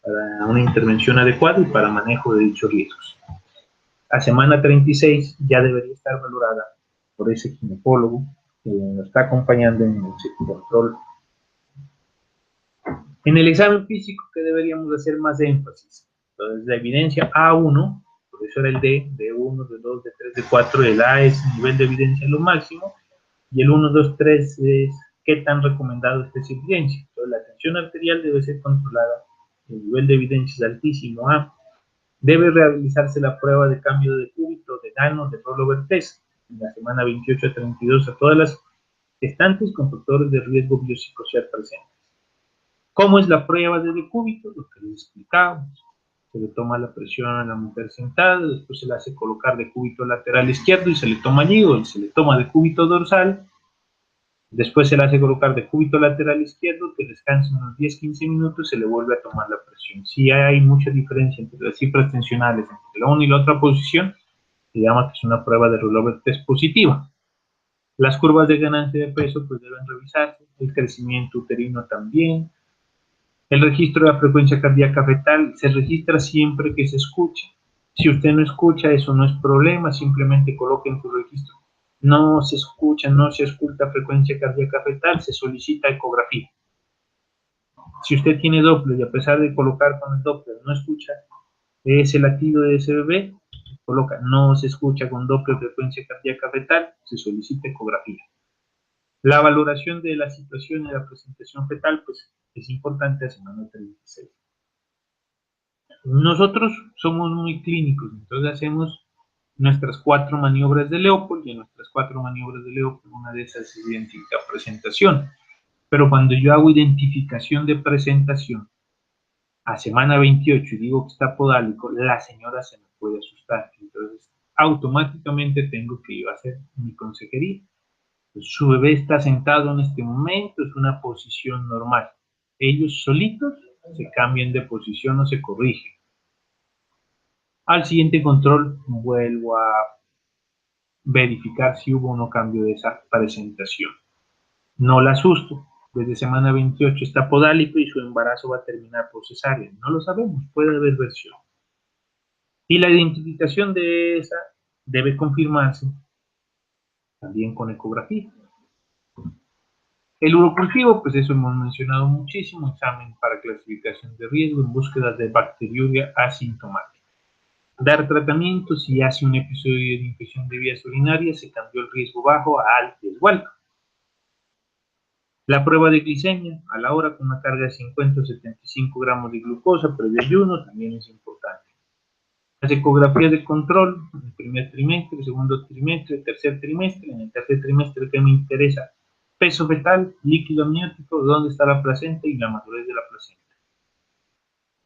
S2: para una intervención adecuada y para manejo de dichos riesgos. A semana 36 ya debería estar valorada por ese ginecólogo que nos está acompañando en el control. En el examen físico, ¿qué deberíamos hacer más énfasis? Entonces, la evidencia A1, por eso era el D, D1, D2, D3, D4, el A es nivel de evidencia lo máximo, y el 1, 2, 3 es qué tan recomendado es esa evidencia. Entonces, la tensión arterial debe ser controlada, el nivel de evidencia es altísimo, A. Debe realizarse la prueba de cambio de cúbito, de Gano, de rollover test, en la semana 28 a 32 a todas las gestantes con factores de riesgo biopsicosocial presentes. ¿Cómo es la prueba de decúbito? Lo que les explicábamos. Se le toma la presión a la mujer sentada, después se le hace colocar decúbito lateral izquierdo y se le toma allí, o se le toma decúbito dorsal, después se le hace colocar decúbito lateral izquierdo, que descansa unos 10-15 minutos y se le vuelve a tomar la presión. Si hay mucha diferencia entre las cifras tensionales entre la una y la otra posición, se llama que es una prueba de rollover test positiva. Las curvas de ganancia de peso pues deben revisarse, el crecimiento uterino también. El registro de la frecuencia cardíaca fetal se registra siempre que se escuche. Si usted no escucha, eso no es problema, simplemente coloque en su registro. No se escucha, no se escucha frecuencia cardíaca fetal, se solicita ecografía. Si usted tiene Doppler y a pesar de colocar con el Doppler no escucha ese latido de ese bebé, coloca no se escucha con Doppler frecuencia cardíaca fetal, se solicita ecografía. La valoración de la situación de la presentación fetal pues es importante a semana 36. Nosotros somos muy clínicos, entonces hacemos nuestras 4 maniobras de Leopold, y en nuestras 4 maniobras de Leopold una de esas es identificar presentación. Pero cuando yo hago identificación de presentación a semana 28 y digo que está podálico, la señora se me puede asustar. Entonces automáticamente tengo que yo hacer mi consejería. Pues su bebé está sentado en este momento, es una posición normal. Ellos solitos se cambian de posición o se corrigen. Al siguiente control vuelvo a verificar si hubo o no cambio de esa presentación. No la asusto. Desde semana 28 está podálico y su embarazo va a terminar por cesárea. No lo sabemos, puede haber versión. Y la identificación de esa debe confirmarse también con ecografía. El urocultivo, pues eso hemos mencionado muchísimo, examen para clasificación de riesgo en búsqueda de bacteriuria asintomática. Dar tratamiento si hace un episodio de infección de vías urinarias, se cambió el riesgo bajo a alto riesgo alto. La prueba de glicemia a la hora con una carga de 50 o 75 gramos de glucosa previo ayuno también es importante. Las ecografías de control en el primer trimestre, segundo trimestre, tercer trimestre. En el tercer trimestre, ¿qué me interesa? Peso fetal, líquido amniótico, dónde está la placenta y la madurez de la placenta.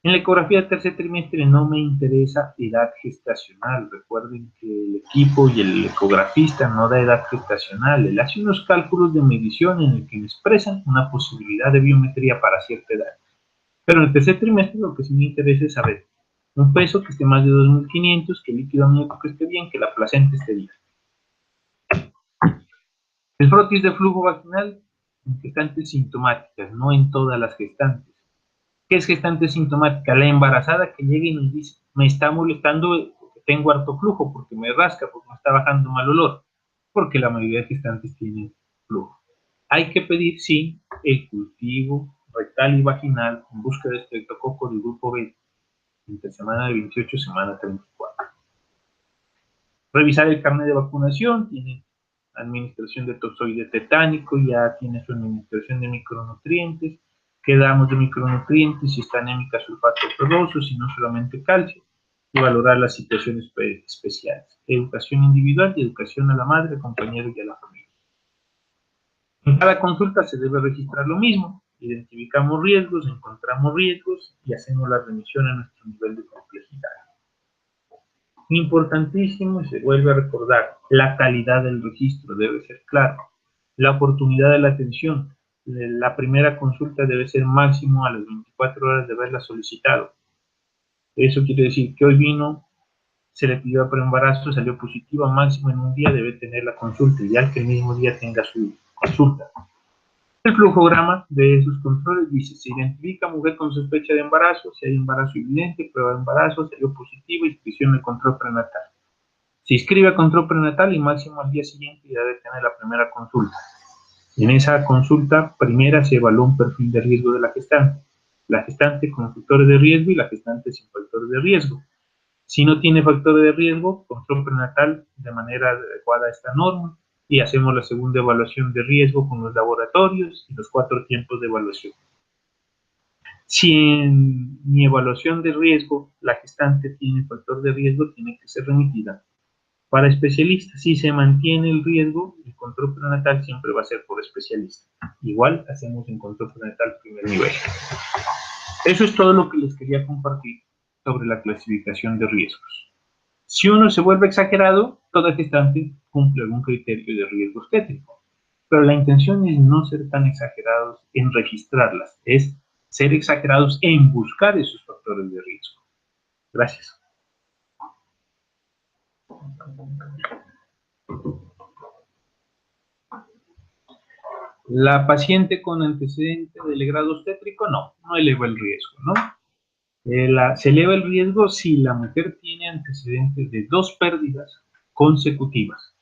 S2: En la ecografía del tercer trimestre no me interesa edad gestacional. Recuerden que el equipo y el ecografista no da edad gestacional. Él hace unos cálculos de medición en el que me expresan una posibilidad de biometría para cierta edad. Pero en el tercer trimestre lo que sí me interesa es saber un peso que esté más de 2.500, que el líquido amniótico esté bien, que la placenta esté bien. El frotis de flujo vaginal en gestantes sintomáticas, no en todas las gestantes. ¿Qué es gestante sintomática? La embarazada que llega y nos dice, me está molestando porque tengo harto flujo, porque me rasca, porque me está bajando mal olor, porque la mayoría de gestantes tienen flujo. Hay que pedir, sí, el cultivo rectal y vaginal en busca de estreptococo del grupo B, entre semana de 28 y semana 34. Revisar el carnet de vacunación, tiene administración de toxoide tetánico, ya tiene su administración de micronutrientes, qué damos de micronutrientes, si está anémica, sulfato ferroso, si no solamente calcio, y valorar las situaciones especiales. Educación individual y educación a la madre, al compañero y a la familia. En cada consulta se debe registrar lo mismo, identificamos riesgos, encontramos riesgos y hacemos la remisión a nuestro nivel de complejidad. Importantísimo, y se vuelve a recordar, la calidad del registro debe ser claro, la oportunidad de la atención, la primera consulta debe ser máximo a las 24 horas de haberla solicitado. Eso quiere decir que hoy vino, se le pidió preembarazo, salió positiva, máximo en un día debe tener la consulta, ideal que el mismo día tenga su consulta. El flujograma de esos controles dice, se identifica mujer con sospecha de embarazo, si hay embarazo evidente, prueba de embarazo, salió positivo, inscripción de control prenatal. Se inscribe a control prenatal y máximo al día siguiente ya debe tener la primera consulta. En esa consulta primera se evalúa un perfil de riesgo de la gestante con factores de riesgo y la gestante sin factores de riesgo. Si no tiene factores de riesgo, control prenatal de manera adecuada a esta norma y hacemos la segunda evaluación de riesgo con los laboratorios y los 4 tiempos de evaluación. Si en mi evaluación de riesgo la gestante tiene factor de riesgo, tiene que ser remitida para especialistas. Si se mantiene el riesgo, el control prenatal siempre va a ser por especialista. Igual hacemos en control prenatal primer nivel. Eso es todo lo que les quería compartir sobre la clasificación de riesgos. Si uno se vuelve exagerado, toda gestante cumple algún criterio de riesgo obstétrico. Pero la intención es no ser tan exagerados en registrarlas, es ser exagerados en buscar esos factores de riesgo. Gracias. La paciente con antecedente del grado obstétrico no eleva el riesgo, ¿no? Se eleva el riesgo si la mujer tiene antecedentes de 2 pérdidas consecutivas.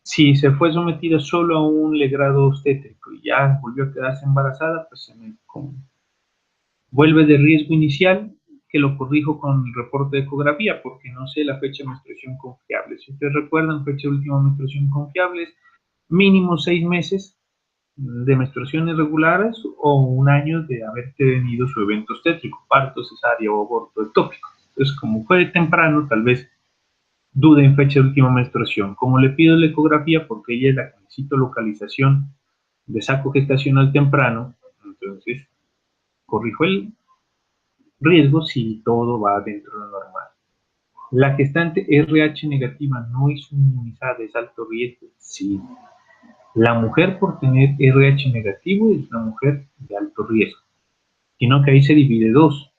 S2: Si se fue sometida solo a un legrado obstétrico y ya volvió a quedarse embarazada, pues se me vuelve de riesgo inicial, que lo corrijo con el reporte de ecografía, porque no sé la fecha de menstruación confiable. Si ustedes recuerdan, fecha de última menstruación confiable es mínimo 6 meses de menstruaciones regulares o un año de haber tenido su evento obstétrico, parto, cesárea o aborto ectópico. Entonces, como fue temprano, tal vez dude en fecha de última menstruación. Como le pido la ecografía, porque ella es la que necesito localización de saco gestacional temprano, entonces corrijo el riesgo si todo va dentro de lo normal. La gestante RH negativa no es inmunizada, es alto riesgo, sí. La mujer por tener RH negativo es una mujer de alto riesgo, sino que ahí se divide dos.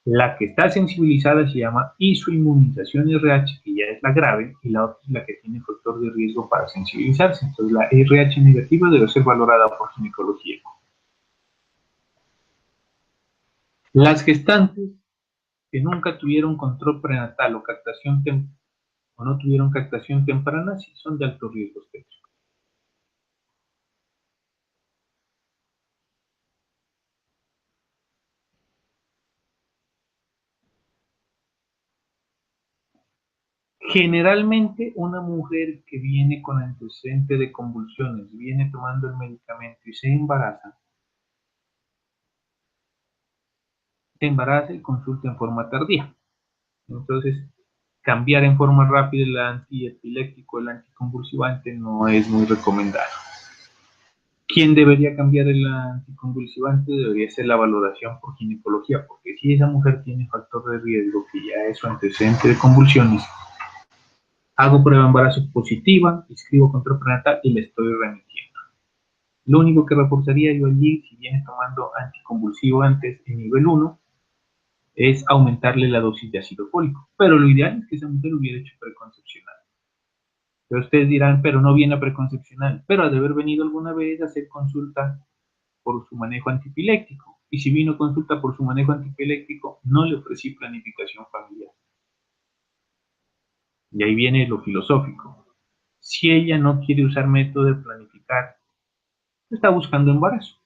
S2: La que está sensibilizada se llama isoinmunización RH, que ya es la grave, y la otra es la que tiene factor de riesgo para sensibilizarse. Entonces la RH negativa debe ser valorada por ginecología. Las gestantes que nunca tuvieron control prenatal o captación o no tuvieron captación temprana sí son de alto riesgo obstétrico. Generalmente una mujer que viene con antecedente de convulsiones, viene tomando el medicamento y se embaraza y consulta en forma tardía. Entonces, cambiar en forma rápida el antiepiléptico, el anticonvulsivante no es muy recomendado. ¿Quién debería cambiar el anticonvulsivante? Debería ser la valoración por ginecología, porque si esa mujer tiene factor de riesgo, que ya es su antecedente de convulsiones, hago prueba de embarazo positiva, escribo control prenatal y le estoy remitiendo. Lo único que reforzaría yo allí, si viene tomando anticonvulsivo antes en nivel 1, es aumentarle la dosis de ácido fólico. Pero lo ideal es que esa mujer hubiera hecho preconcepcional. Pero ustedes dirán, pero no viene a preconcepcional. Pero ha de haber venido alguna vez a hacer consulta por su manejo antipiléptico. Y si vino consulta por su manejo antipiléptico, no le ofrecí planificación familiar. Y ahí viene lo filosófico. Si ella no quiere usar método de planificar, está buscando embarazo.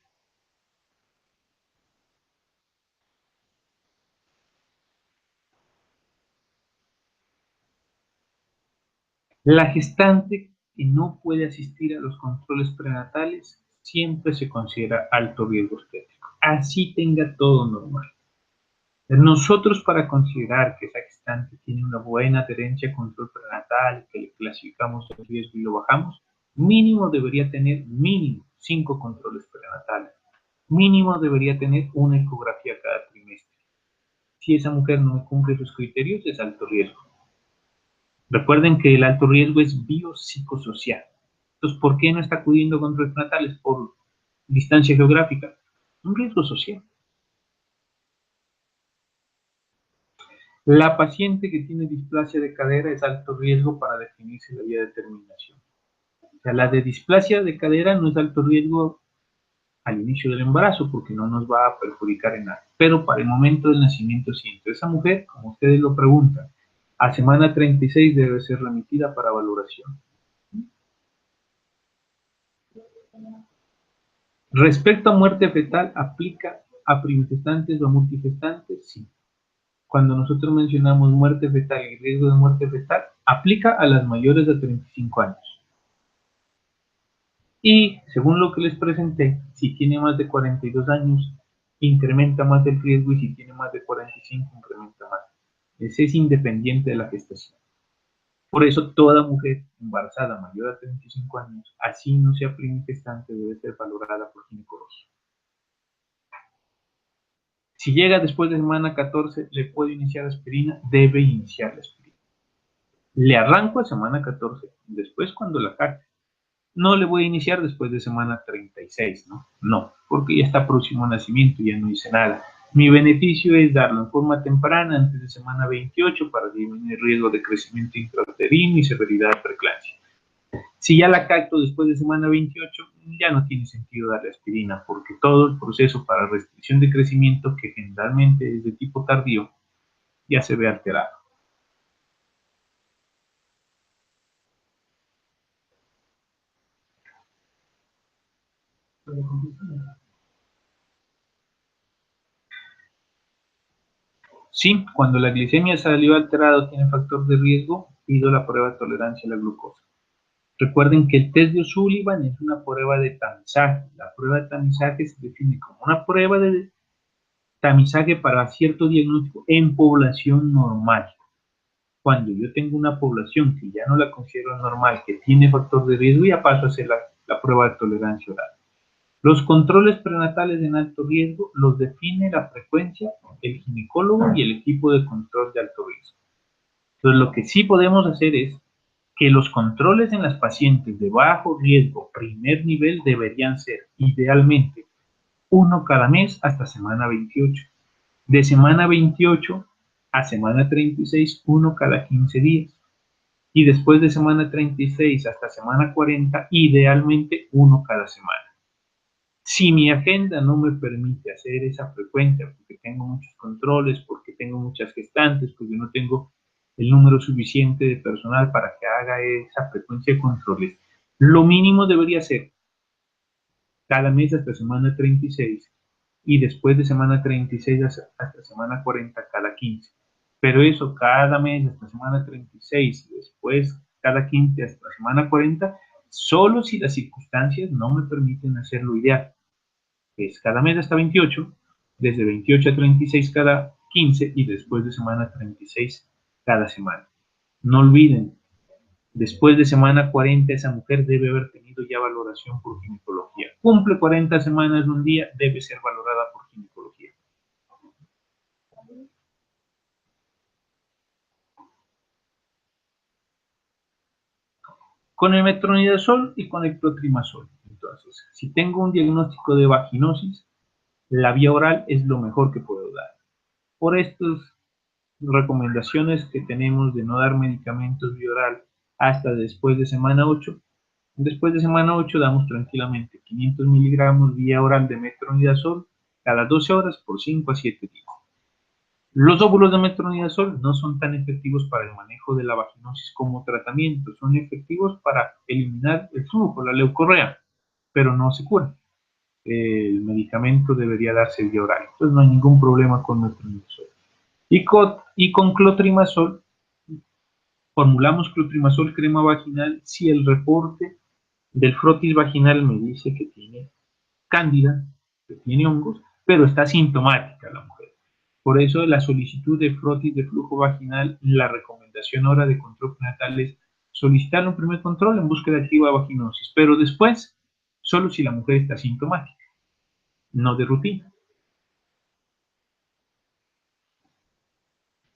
S2: La gestante que no puede asistir a los controles prenatales siempre se considera alto riesgo obstétrico. Así tenga todo normal. Nosotros, para considerar que esa gestante tiene una buena adherencia a control prenatal, que le clasificamos el riesgo y lo bajamos, mínimo debería tener 5 controles prenatales. Mínimo debería tener una ecografía cada trimestre. Si esa mujer no cumple sus criterios, es alto riesgo. Recuerden que el alto riesgo es biopsicosocial. Entonces, ¿por qué no está acudiendo a controles prenatales? Por distancia geográfica. Un riesgo social. La paciente que tiene displasia de cadera es alto riesgo para definirse la vía de terminación. O sea, la de displasia de cadera no es alto riesgo al inicio del embarazo porque no nos va a perjudicar en nada. Pero para el momento del nacimiento sí. Entonces, esa mujer, como ustedes lo preguntan, a semana 36 debe ser remitida para valoración. Respecto a muerte fetal, ¿aplica a primigestantes o a multigestantes? Sí. cuando nosotros mencionamos muerte fetal y riesgo de muerte fetal, aplica a las mayores de 35 años. Y según lo que les presenté, si tiene más de 42 años, incrementa más el riesgo, y si tiene más de 45, incrementa más. Ese es independiente de la gestación. Por eso toda mujer embarazada mayor a 35 años, así no sea primigestante, debe ser valorada por ginecología. Si llega después de semana 14, ¿le puedo iniciar aspirina? Debe iniciar la aspirina. Le arranco a semana 14, después cuando la cargue. No le voy a iniciar después de semana 36, ¿no? No, porque ya está próximo a nacimiento, ya no hice nada. Mi beneficio es darlo en forma temprana antes de semana 28 para disminuir el riesgo de crecimiento intrauterino y severidad de preeclampsia. Si ya la capto después de semana 28, ya no tiene sentido darle aspirina, porque todo el proceso para restricción de crecimiento, que generalmente es de tipo tardío, ya se ve alterado. Sí, cuando la glicemia salió alterada o tiene factor de riesgo, pido la prueba de tolerancia a la glucosa. Recuerden que el test de O'Sullivan es una prueba de tamizaje. La prueba de tamizaje se define como una prueba de tamizaje para cierto diagnóstico en población normal. Cuando yo tengo una población que ya no la considero normal, que tiene factor de riesgo, ya paso a hacer la prueba de tolerancia oral. Los controles prenatales en alto riesgo los define la frecuencia, el ginecólogo y el equipo de control de alto riesgo. Entonces, lo que sí podemos hacer es que los controles en las pacientes de bajo riesgo, primer nivel, deberían ser idealmente uno cada mes hasta semana 28. De semana 28 a semana 36, uno cada 15 días. Y después de semana 36 hasta semana 40, idealmente uno cada semana. Si mi agenda no me permite hacer esa frecuencia, porque tengo muchos controles, porque tengo muchas gestantes, porque no tengo el número suficiente de personal para que haga esa frecuencia de controles, lo mínimo debería ser cada mes hasta semana 36 y después de semana 36 hasta semana 40 cada 15. Pero eso cada mes hasta semana 36 y después cada 15 hasta semana 40, solo si las circunstancias no me permiten hacerlo ideal. Es cada mes hasta 28, desde 28 a 36 cada 15 y después de semana 36 cada semana. No olviden, después de semana 40 esa mujer debe haber tenido ya valoración por ginecología. Cumple 40 semanas un día, debe ser valorada por ginecología. Con el metronidazol y con el clotrimazol. Entonces, si tengo un diagnóstico de vaginosis, la vía oral es lo mejor que puedo dar. Por estas recomendaciones que tenemos de no dar medicamentos vía oral hasta después de semana 8, después de semana 8 damos tranquilamente 500 miligramos vía oral de metronidazol cada 12 horas por 5 a 7 días. Los óvulos de metronidazol no son tan efectivos para el manejo de la vaginosis como tratamiento, son efectivos para eliminar el flujo, la leucorrea, pero no se cura. El medicamento debería darse vía oral, entonces no hay ningún problema con metronidazol. Y con clotrimazol, formulamos clotrimazol crema vaginal si el reporte del frotis vaginal me dice que tiene cándida, que tiene hongos, pero está sintomática la mujer. Por eso la solicitud de frotis de flujo vaginal, la recomendación ahora de control prenatal es solicitar un primer control en búsqueda activa de vaginosis, pero después solo si la mujer está sintomática, no de rutina.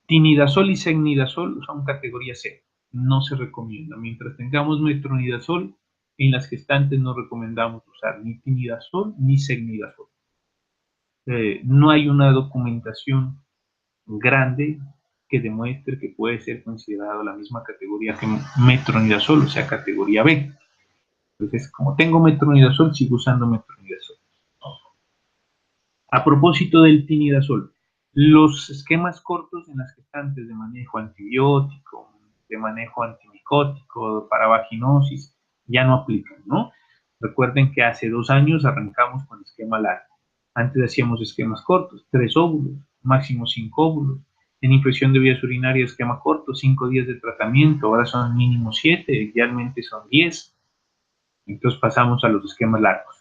S2: Tinidazol y secnidazol son categoría C, no se recomienda. Mientras tengamos metronidazol, en las gestantes no recomendamos usar ni tinidazol ni secnidazol. No hay una documentación grande que demuestre que puede ser considerado la misma categoría que metronidazol, o sea, categoría B. Entonces, como tengo metronidazol, sigo usando metronidazol. A propósito del tinidazol, los esquemas cortos en las gestantes de manejo antibiótico, de manejo antimicótico, para vaginosis, ya no aplican, ¿no? Recuerden que hace 2 años arrancamos con esquema largo. Antes hacíamos esquemas cortos, 3 óvulos, máximo 5 óvulos. En infección de vías urinarias, esquema corto, 5 días de tratamiento, ahora son mínimo 7, idealmente son 10. Entonces pasamos a los esquemas largos.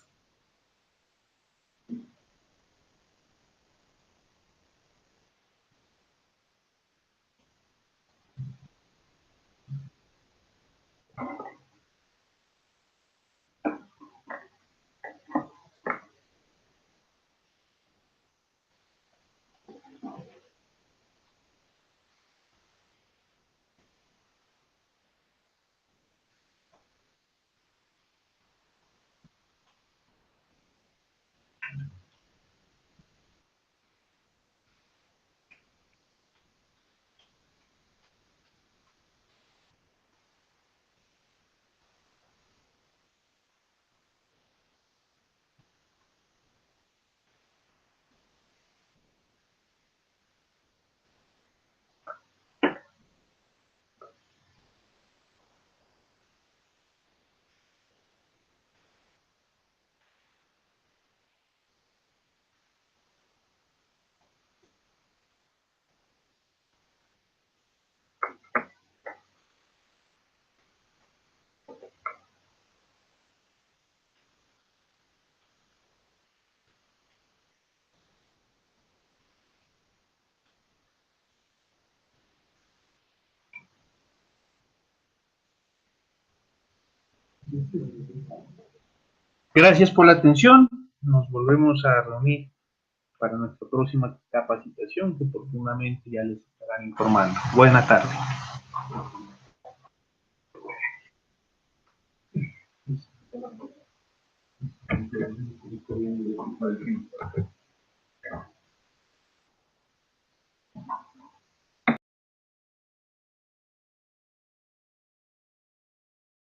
S2: Gracias por la atención. Nos volvemos a reunir para nuestra próxima capacitación que oportunamente ya les estarán informando. Buena tarde.